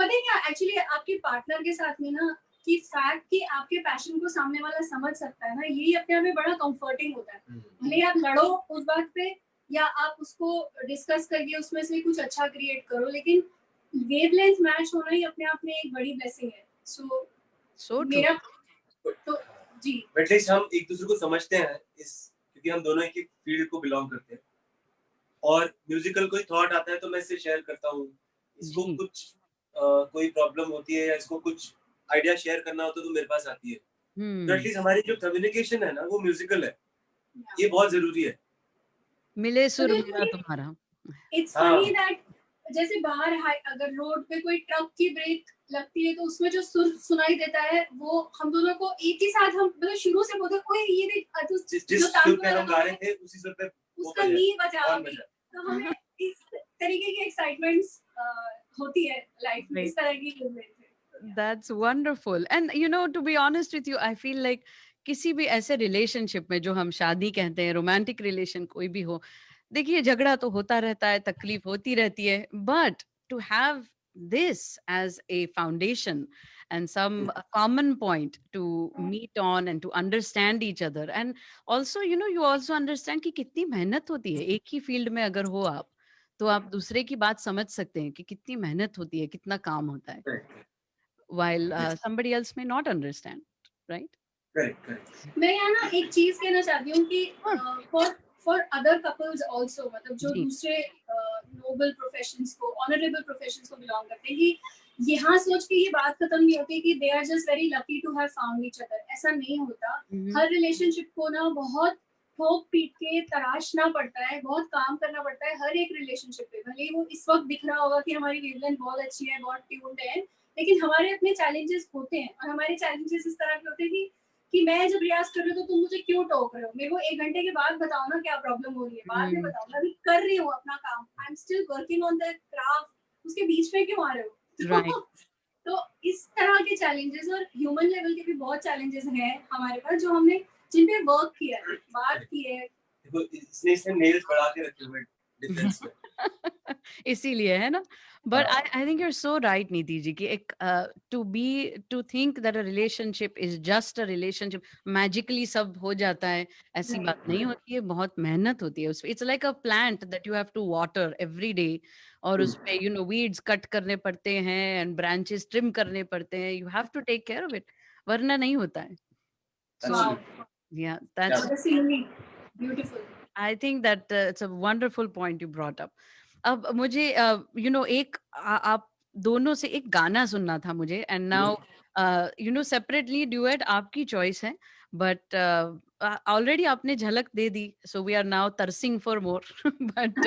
पता है क्या, एक्चुअली आपके पार्टनर के साथ में ना, कि फैक्ट कि आपके पैशन को सामने वाला समझ सकता है ना, यही अपने आप में बड़ा कंफर्टिंग होता है। भले आप लड़ो उस बात पे, या आप उसको डिस्कस करके उसमें से कुछ अच्छा क्रिएट करो, लेकिन वेवलेंथ मैच होना ही अपने आप में एक बड़ी ब्लेसिंग है। सो मेरा तो जी, एटलीस्ट हम एक दूसरे को समझते हैं इस, क्योंकि हम दोनों एक ही फील्ड को बिलोंग करते हैं, और म्यूजिकल कोई थॉट आता है तो मैं इसे शेयर करता हूँ, इसको कुछ कोई प्रॉब्लम होती है या इसको कुछ आइडिया शेयर करना होता है तो मेरे पास आती है। तो एटलीस्ट हमारी जो कम्युनिकेशन है ना वो म्यूजिकल है, ये बहुत जरूरी है। मिले सुर मेरा तुम्हारा। इट्स फनी दैट जैसे बाहर अगर रोड पे कोई ट्रक की ब्रेक लगती है तो उसमें जो सुर सुनाई देता है वो हम दोनों को एक ही साथ, हम मतलब शुरू से बोलते ओए ये देख, जिस सुर पे हम गा रहे थे उसी सुर पे उसका नी बजा अभी। तो हमें इस तरीके की एक्साइटमेंट्स होती है लाइफ में, इस तरह की। That's wonderful. And you know, to be honest with you, I feel like किसी भी ऐसे रिलेशनशिप में जो हम शादी कहते हैं, रोमांटिक रिलेशन कोई भी हो, देखिए झगड़ा तो होता रहता है, तकलीफ होती रहती है, but to have this as a foundation and some a common point to meet on and to understand each other, and also you know you also understand कि कितनी मेहनत होती है एक ही फील्ड में अगर हो आप, तो आप दूसरे की बात समझ सकते हैं कि कितनी मेहनत होती है, कितना काम होता है, while somebody else may not understand, right? Correct. मैं यहाँ ना एक चीज कहना चाहती हूँ कि फॉर अदर कपल्स आल्सो, मतलब जो दूसरे नोबल प्रोफेशंस को, ऑनरेबल प्रोफेशंस को बिलोंग करते हैं, कि यहाँ सोच के ये बात खत्म नहीं होती कि they are just very lucky to have found each other. ऐसा नहीं होता। हर रिलेशनशिप को ना बहुत ठोक पीट के तराशना पड़ता है, बहुत काम करना पड़ता है हर एक रिलेशनशिप पे। भले ही वो इस वक्त दिख रहा होगा कि हमारी वेवलेंथ बहुत अच्छी है, बहुत ट्यून्ड है, लेकिन हमारे अपने चैलेंजेस होते हैं। और हमारे चैलेंजेस इस तरह के होते हैं कि मैं जब रियाज कर रही हूँ तो तुम मुझे क्यों टोक रहे हो, मेरे को 1 घंटे के बाद बताओ ना क्या प्रॉब्लम हो रही है, बाद में बताओ, मैं अभी कर रही हूँ अपना काम, I am still working on the craft, उसके बीच में क्यों आ रहे हो। Right. तो इस तरह के चैलेंजेस और ह्यूमन लेवल के भी बहुत चैलेंजेस हैं हमारे पास, जो हमने जिन पे वर्क किया है, बात की है। देखो इसने नेल्स बढ़ा के रखे हुए डिफेंस में। इसीलिए है ना, but I think you are so right Niti ji कि एक to think that a relationship is just a relationship, magically सब हो जाता है, ऐसी बात नहीं होती है, बहुत मेहनत होती है उसमें। It's like a plant that you have to water every day, और उसपे यू नो वीड्स कट करने पड़ते हैं एंड ब्रांचेस ट्रिम करने पड़ते हैं, you have to take care of it, वरना नहीं होता है। So yeah, that's beautiful. I think that it's a wonderful point you brought up. अब मुझे यू नो एक आप दोनों से एक गाना सुनना था मुझे, and now you know separately duet आपकी चॉइस है, बट ऑलरेडी आपने झलक दे दी, सो वी आर नाउ तरसिंग फॉर मोर। बट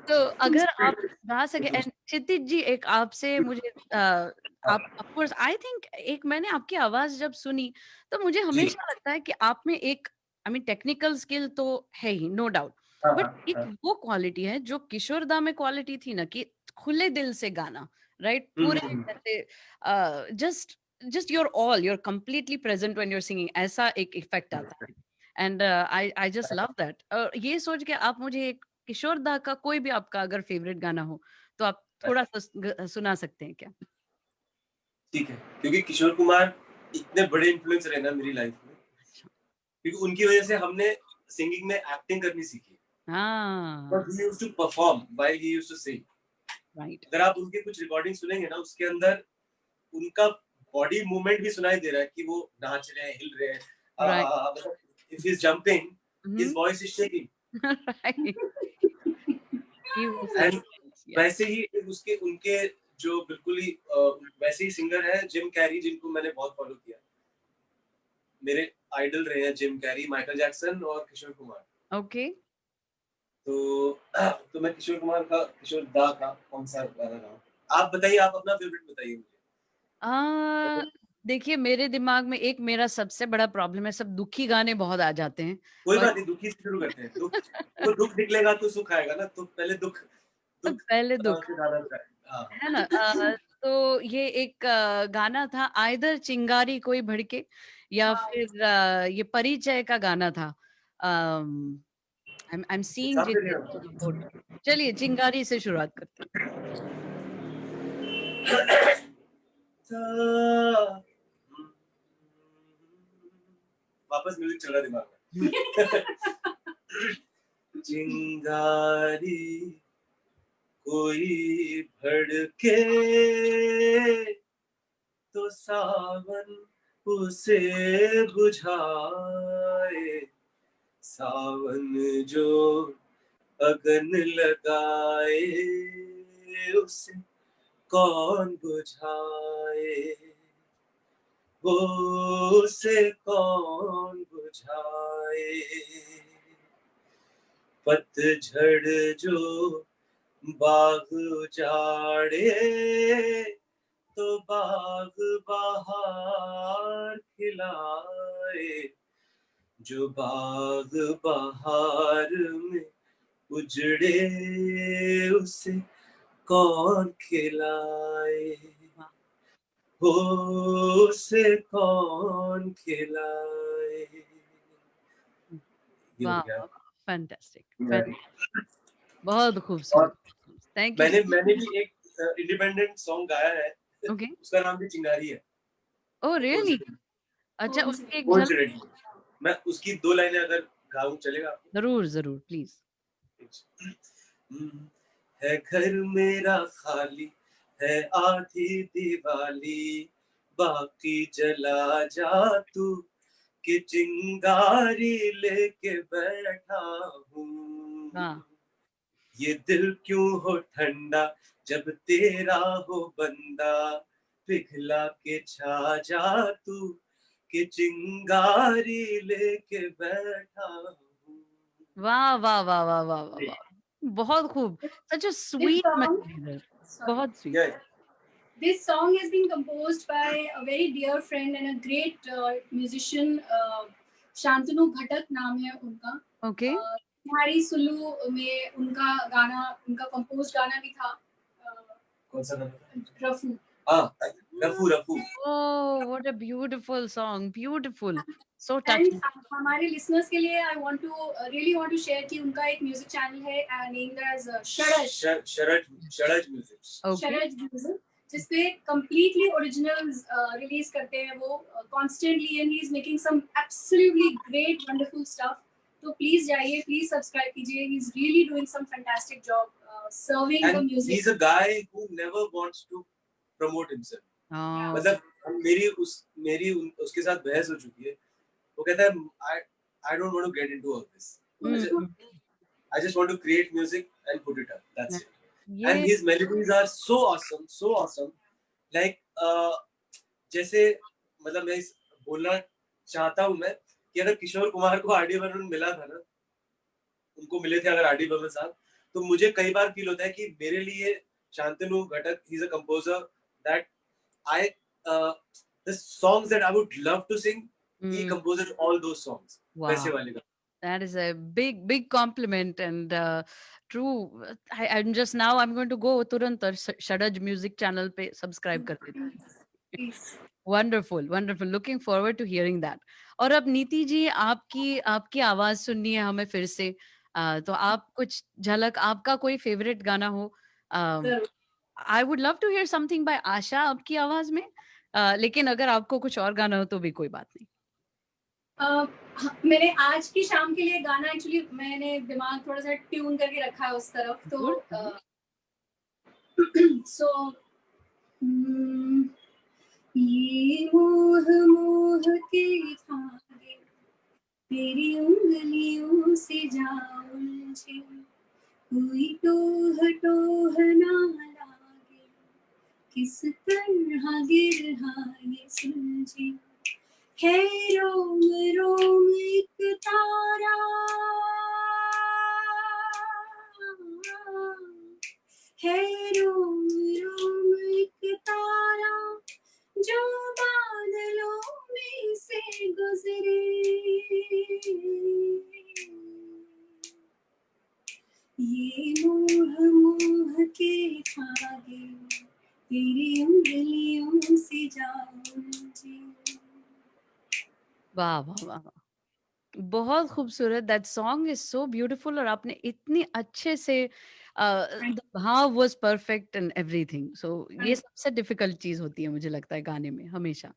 तो अगर आप गा सके, एंड क्षितिज जी एक आपसे मुझे आप ऑफ कोर्स आई थिंक एक मैंने आपकी आवाज जब सुनी तो मुझे हमेशा लगता है कि आप में एक आई मीन टेक्निकल स्किल तो है ही, नो डाउट, बट एक वो क्वालिटी है जो किशोरदा में क्वालिटी थी ना, कि खुले दिल से गाना, राइट, पूरे ऐसे just just you're completely present when you're singing, ऐसा एक इफेक्ट आता है, and I just love that. ये सोच के आप मुझे एक किशोरदा का कोई भी आपका अगर फेवरेट गाना हो तो आप थोड़ा सा सुना सकते हैं क्या? ठीक है, क्योंकि किशोर कुमार इतने बड़े इन्फ्लुएंस रहे ना मेरी लाइफ में, क्योंकि उनकी वजह से हमने सिंगिंग में एक्टिंग करनी सीखी। But he used to perform while he used to sing. Right. अगर आप उनके कुछ रिकॉर्डिंग सुनेंगे ना, उसके अंदर उनका बॉडी मूवमेंट भी सुनाई दे रहा है कि वो नाच रहे हैं, हिल रहे हैं। Right. If he's jumping, his voice is shaking. Right. He was And वैसे ही उसके उनके जो बिल्कुल ही वैसे ही सिंगर है जिम कैरी, जिनको मैंने बहुत फॉलो किया। मेरे आइडल रहे हैं जिम कैरी, माइकल जैक्सन और किशोर कुमार। Okay. तो मैं किशोर कुमार का, किशोर दा का कौन सा गाना गाऊं? आप बताइए, आप अपना फेवरेट बताइए मुझे। देखिए मेरे दिमाग में एक मेरा सबसे बड़ा प्रॉब्लम है, सब दुखी गाने बहुत आ जाते हैं। कोई बात नहीं, दुखी से शुरू करते हैं। तो दुख निकलेगा तो सुख आएगा ना, तो पहले दुख है ना। तो ये एक गाना था, आइदर चिंगारी कोई भड़के, या फिर ये परिचय का गाना था। I'm seeing चलिए चिंगारी से शुरुआत करते हैं। वापस म्यूजिक चल रहा है दिमाग में. चिंगारी कोई भड़के तो सावन उसे बुझाए, सावन जो अगन लगाए उसे कौन बुझाए, वो उसे कौन बुझाए. पतझड़ जो बाग उजाड़े तो बाग बहार खिलाए, जो बाग बहार में उजड़े उसे कौन खिलाए, वो उसे कौन खिलाए. ये हो वाह गया. फैंटास्टिक. मैं- बहुत खूबसूरत. Thank you. मैंने भी एक इंडिपेंडेंट सॉन्ग गाया है. ओके. उसका नाम भी चिंगारी है. Oh really? अच्छा उसके एक झलक कोइंसिडेंटली मैं उसकी 2 लाइनें अगर गाऊं चलेगा आपको? जरूर जरूर प्लीज. है घर मेरा खाली है आधी दिवाली, बाकी जला जा तू कि चिंगारी लेके बैठा हूँ. वाह. ये दिल क्यों हो ठंडा जब तेरा हो बंदा, पिघला के छा जा तू कि चिंगारी लेके बैठा हूँ. वाह वाह वाह वाह वाह वाह वाह. बहुत खूब. सच अ This sweet song, message. sorry, बहुत sweet. Yeah. this song has been composed by a very dear friend and a great musician. Shantanu घटक नाम है उनका. ओके. तुम्हारी सुल्लू में उनका गाना, उनका कंपोज गाना भी था. कौन सा गाना? रफू. हाँ, रफू रफू. Oh, what a beautiful song. Beautiful. So and touching. हमारे लिसनर्स के लिए I want to really want to share कि उनका एक म्यूजिक चैनल है named as Sharaj Sharaj music. Okay. Sharaj music, जिसपे कंप्लीटली ओरिजिनल्स रिलीज करते हैं वो constantly, and he is making some absolutely great wonderful stuff. तो प्लीज जाइए, प्लीज सब्सक्राइब कीजिए. He is really doing some fantastic job serving the And music. he's a guy who never wants to promote himself. Oh. मतलब मेरी उसके साथ बहस हो चुकी है. वो कहता है I don't want to get into all this. I just want to create music and put it up. That's it. ये And his melodies are so awesome. Like जैसे मतलब मैं बोलना चाहता हूँ मैं कि अगर किशोर कुमार को आर डी बर्मन मिला था ना, उनको मिले थे अगर आर डी बर्मन साहब, तो मुझे कई बार फील होता है कि मेरे लिए शांतनु घटक, he is a composer that I the songs that I would love to sing, he composes all those songs. Wow. वैसे वाले गाने. That is a big compliment and true. I'm just now I'm going to go turant Shadaj music channel पे subscribe कर देती हूँ. Wonderful, wonderful. Looking forward to hearing that. और अब नीति जी आपकी आवाज सुननी है हमें फिर से. तो आप कुछ झलक आपका कोई फेवरेट गाना हो. I would love to hear something by आशा आपकी आवाज में. लेकिन अगर आपको कुछ और गाना हो तो भी कोई बात नहीं. मैंने आज की शाम के लिए गाना एक्चुअली मैंने दिमाग थोड़ा सा ट्यून करके रखा है उस तरफ. तो सो ये मोह के धागे तेरी उंगलियों से जा उलझे, कोई टोह ना लागे, किस तरह गिरा ये सुलझे. है रोम रोम एक तारा, है रोम रोम एक तारा, जो बादलों में से गुजरे. ये मोह के धागे तेरी उंगलियों से जा उलझे. वाह वाह वाह. बहुत खूबसूरत. That song is so beautiful और आपने इतनी अच्छे से द भाव वाज परफेक्ट एंड एवरीथिंग. सो ये सबसे डिफिकल्ट चीज होती है मुझे लगता है गाने में हमेशा.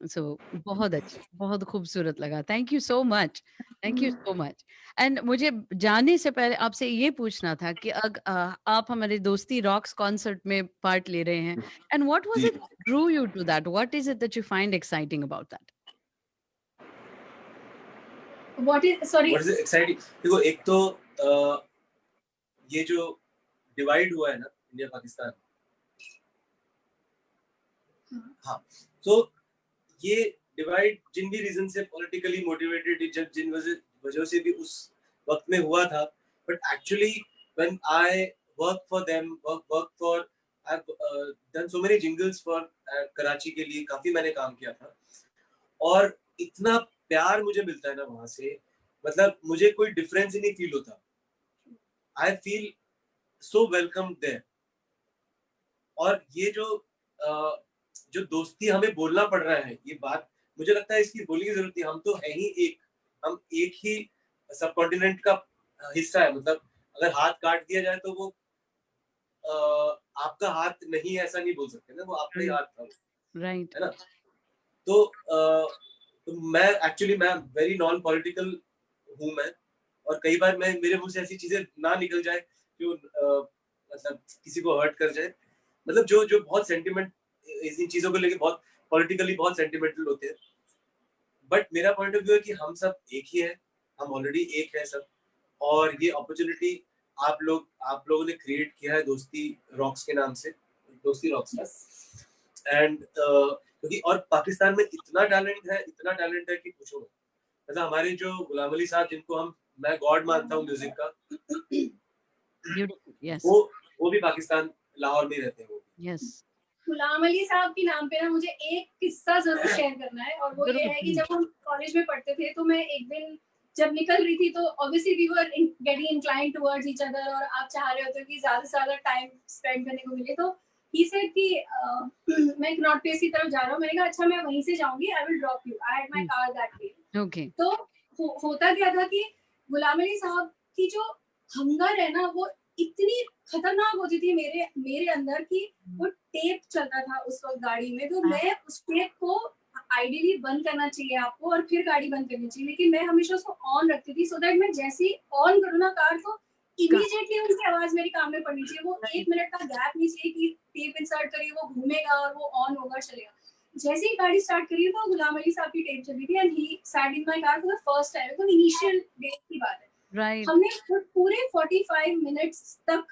सो बहुत अच्छा, बहुत खूबसूरत लगा. Thank you so much. Thank you so much. And मुझे जाने से पहले आपसे ये पूछना था कि आप हमारे दोस्ती रॉक्स कॉन्सर्ट में पार्ट ले रहे हैं. एंड व्हाट वाज जी. It drew you to that? What is it that you find exciting about that? What is, sorry? What is exciting? देखो, एक तो ये जो डिवाइड हुआ है ना इंडिया पाकिस्तान, हाँ, तो ये डिवाइड जिन भी रीजन से पॉलिटिकली मोटिवेटेड, जब जिन वजह से भी उस वक्त में हुआ था, but actually when I work for them, work for, I have done so many jingles for Karachi के लिए, काफी मैंने काम किया था, और इतना प्यार मुझे मिलता है ना वहां से, मतलब मुझे कोई डिफरेंस ही नहीं फील होता. I feel so welcome there. और ये जो दोस्ती हमें बोलना पड़ रहा है, ये बात मुझे लगता है इसकी बोलने की जरूरत नहीं. हम तो है ही एक, हम एक ही सब कॉन्टिनेंट का हिस्सा है. मतलब अगर हाथ काट दिया जाए तो वो आपका हाथ नहीं, ऐसा नहीं बोल सकते ना, वो आपका ही हाथ था, राइट. है ना. तो मैं एक्चुअली मैं वेरी नॉन पॉलिटिकल हूँ मैं, और कई बार मैं, मेरे मुंह से ऐसी चीजें ना निकल जाए जो मतलब किसी को हर्ट कर जाए, मतलब जो बहुत सेंटिमेंट, इन चीजों को लेके बहुत पॉलिटिकली बहुत सेंटिमेंटल होते हैं. बट मेरा पॉइंट ऑफ व्यू है कि हम सब एक ही है, हम ऑलरेडी एक है सब, और ये अपॉर्चुनिटी आप लोगों ने क्रिएट किया है दोस्ती रॉक्स के नाम से, दोस्ती रॉक्स का. एंड क्योंकि और पाकिस्तान में इतना टैलेंट है कि पूछो मत. मतलब हमारे जो गुलाम अली साहब, जिनको मैं गॉड मानता हूँ म्यूजिक का, ब्यूटीफुल. यस. वो भी पाकिस्तान, लाहौर में रहते हैं वो. यस. गुलाम अली साहब के नाम पे ना मुझे एक किस्सा जरूर शेयर करना है, और वो ये है कि जब हम कॉलेज में पढ़ते थे तो मैं एक दिन जब निकल रही थी, तो obviously we were getting inclined towards each other, और आप चाह रहे होते हो कि ज्यादा से ज्यादा टाइम स्पेंड करने को मिले. तो ही सेड कि मैं एक नॉर्थ प्लेस की तरफ जा रहा हूँ. मैंने कहा अच्छा, मैं वहीं से जाऊंगी, I will drop you, I had my car that day. Okay. तो होता क्या था कि गुलाम अली साहब की जो हंगर है ना, वो इतनी खतरनाक होती थी मेरे अंदर कि वो टेप चलता था उस वक्त गाड़ी में. तो मैं उस टेप को आइडियली बंद करना चाहिए आपको, और फिर गाड़ी बंद करनी चाहिए, लेकिन मैं हमेशा उसको ऑन रखती थी, सो दैट मैं जैसे ही ऑन करूँ ना कार, तो इमीडिएटली उनकी आवाज मेरी कान में पड़नी चाहिए. वो 1 मिनट का गैप नहीं चाहिए कि टेप इंसर्ट करिए, वो घूमेगा और वो ऑन होगा, चलेगा. जैसे ही गाड़ी स्टार्ट करी तो गुलाम अली साहब की टेप चली थी, and he sat in my car for the first time. तो इनिशियल डेज की बात है. राइट. हमने पूरे 45 मिनट्स तक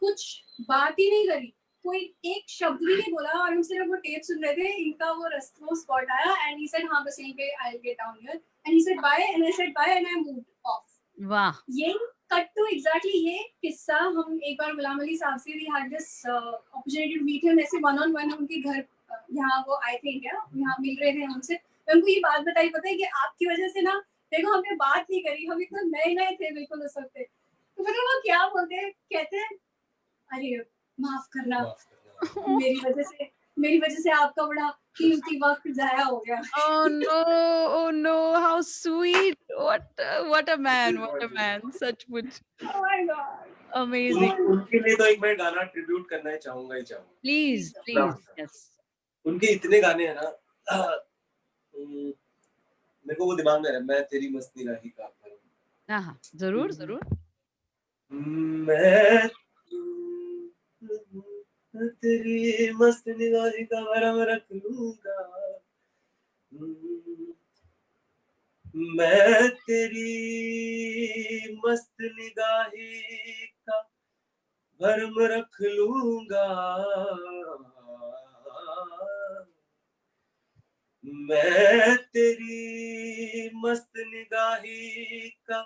कुछ बात ही नहीं करी, कोई एक शब्द भी नहीं बोला, और हम सिर्फ वो टेप सुन रहे थे. इनका वो स्पॉट आया, एंड ही सेड हाँ बस यहीं पे I will get down here, and he said bye, and I said bye, and I moved of. वाह. ये कट टू एग्जैक्टली ये किस्सा. हम एक बार गुलाम अली साहब से we had this opportunity to meet him, ऐसे वन ऑन वन उनके घर, यहाँ वो आए थे इंडिया, यहाँ मिल रहे थे हमसे. तो उनको ये बात बताई, पता है कि आपकी वजह से ना, देखो हमने बात नहीं करी, हम इतना नए थे बिल्कुल उस वक्त. तो फिर वो क्या बोलते हैं, कहते हैं अरे माफ करना, मेरी वजह से आपका बड़ा कीमती वक्त जाया हो गया. Oh no, how sweet. What a man, सचमुच. Oh my God. Amazing. उनके लिए तो एक मैं गाना ट्रिब्यूट करना ही चाहूंगा. Please. Yes. उनके इतने गाने हैं ना, मेरे को वो दिमाग में है, मैं तेरी मस्त निगाही का भरम. हाँ, जरूर. मैं तेरी मस्त निगाही का भरम रख लूंगा, मैं तेरी मस्त निगाही का भरम रख लूंगा, मैं तेरी मस्त निगाही का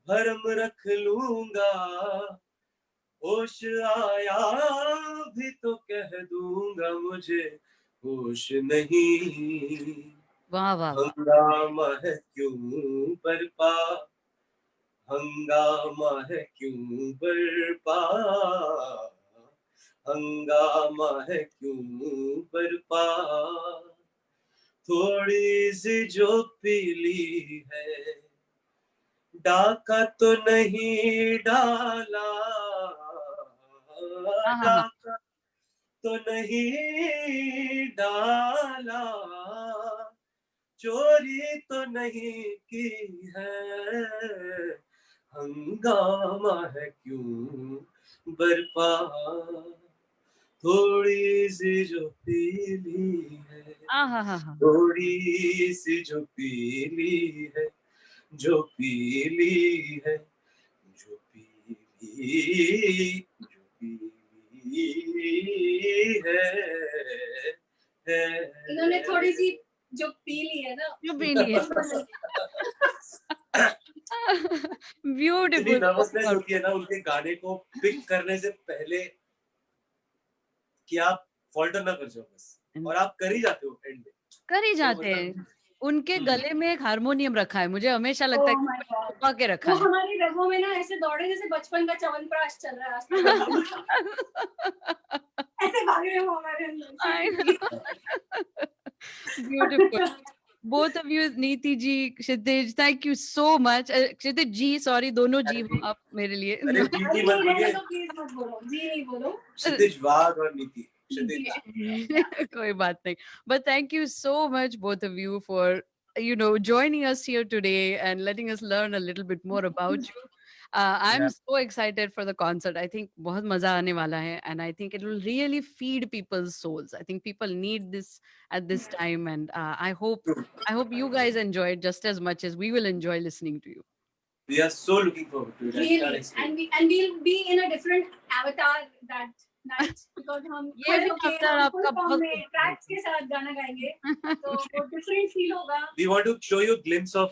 भरम रख लूंगा, होश आया भी तो कह दूंगा मुझे होश नहीं. वाह. हंगामा है क्यों बरपा, हंगामा है क्यों बरपा, हंगामा है क्यों बरपा, थोड़ी सी जो पीली है डाका तो नहीं डाला, हाँ, हाँ, हाँ। डाका तो नहीं डाला, चोरी तो नहीं की है, हंगामा है क्यों बरपा, थोड़ी सी जो पीली है, हाँ, हाँ, हाँ, हाँ। थोड़ी सी जो पीली है, जो पीली है, जो पीली, जो पीली है। इन्होंने थोड़ी सी जो पी ली है ना, जो भी लिए इतनी ब्यूटीफुल। नर्वसनेस होती है ना उनके गाने को पिक करने से पहले कि आप फॉल्टर ना कर जाओ बस, और आप कर ही जाते हो एंड में, कर ही तो जाते मतलब हैं। उनके गले में एक हारमोनियम रखा है, मुझे हमेशा लगता है ओह कि माय गॉड, छुपा के रखा वो है। हमारी रगों में ना ऐसे दौड़े जैसे बचपन का च्यवनप्राश चल रहा है आजकल। ऐसे भाग रहे हो हमारे अंदर I seriously। know. Beautiful. Both of you, Neeti ji, Kshitij, thank you so much. Kshitij ji, sorry, दोनों जी हो आप मेरे लिए। अरे अरे दीदी मत नहीं, रहने बोलिए, दो प्लीज, मत बोलो जी, नहीं बोलो। क्षितिज वाघ और नीति, क्षितिज। कोई बात नहीं. But thank you so much, both of you, for joining us here today and letting us learn a little bit more about you. I'm Yeah. so excited for the concert. I think बहुत मजा आने वाला है, and I think it will really feed people's souls. I think people need this at this time, and I hope you guys enjoy it just as much as we will enjoy listening to you. We are so looking forward to it. I can't Really, explain. and we'll be in a different avatar that night because हम ये खड़े भी होके avatar हम आपका full form बहुत में tracks के साथ गाना गाएंगे, तो वो different feel होगा। We want to show you a glimpse of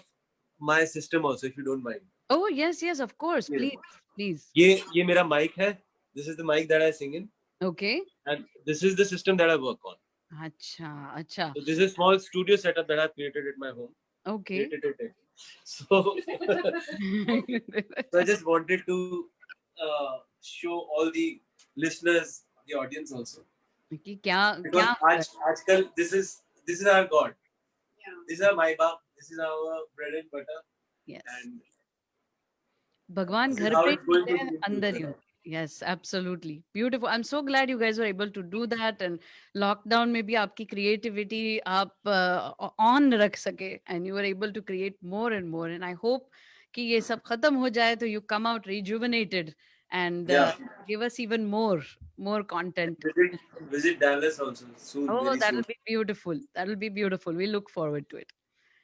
my system also, if you don't mind. Oh yes, of course, Yeah. please. ये मेरा mic है. This is the mic that I sing in, Okay. and this is the system that I work on. अच्छा. So this is a small studio setup that I've created at my home. Okay. Created it. So, so I just wanted to show all the listeners, the audience also, कि क्या because क्या आजकल this is our God. Yeah. This is our my baap. This is our bread and butter, yes. and भगवान this is घर how पे it's going होते to हैं, be in अंदर ही future. होते हैं. Yes, absolutely. Beautiful. I'm so glad you guys were able to do that, and lockdown में भी आपकी creativity आप on रख सके, and you were able to create more and more, and I hope कि ये सब खत्म हो जाए तो you come out rejuvenated and Yeah. give us even more content. Visit Dallas also soon, Oh, very that'll soon. be beautiful. That'll be beautiful. We look forward to it.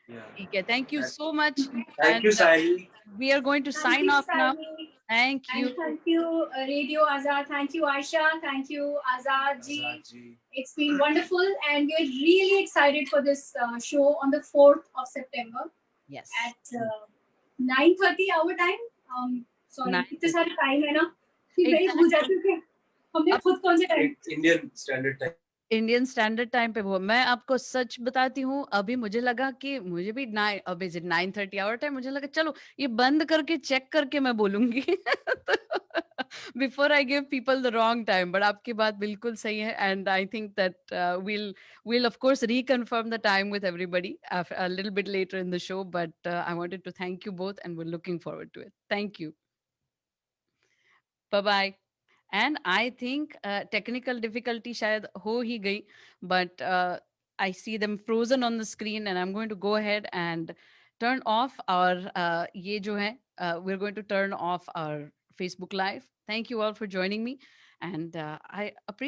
Yeah. ठीक है. Thank you so much, Thank you, and Sahil. we are going to Thank sign you, off now. Sally. Thank you. And thank you, Radio Azad. Thank you, Aisha. Thank you, Azad ji. Azad ji. It's been wonderful, and we're really excited for this show on the 4th of September Yes. at 9:30 our time. Sorry, 9:30. इतने सारे time है ना कि मैं ही Exactly. भूल जाती हूँ कि हमने अब खुद कौन से time. Indian Standard Time. Indian standard time पे वो मैं आपको सच बताती हूँ, अभी मुझे लगा कि मुझे भी 9:30 आवर टाइम, मुझे लगा चलो ये बंद करके चेक करके मैं बोलूंगी before I give people the wrong time. But आपकी बात बिल्कुल सही है, and I think that we'll of course reconfirm the time with everybody a little bit later in the show, but I wanted to thank you both, and we're looking forward to it. Thank you. Bye bye. And I think technical difficulty शायद हो ही गई, but I see them frozen on the screen, and I'm going to go ahead and turn off our ये जो है we're going to turn off our Facebook Live. Thank you all for joining me, and I appreciate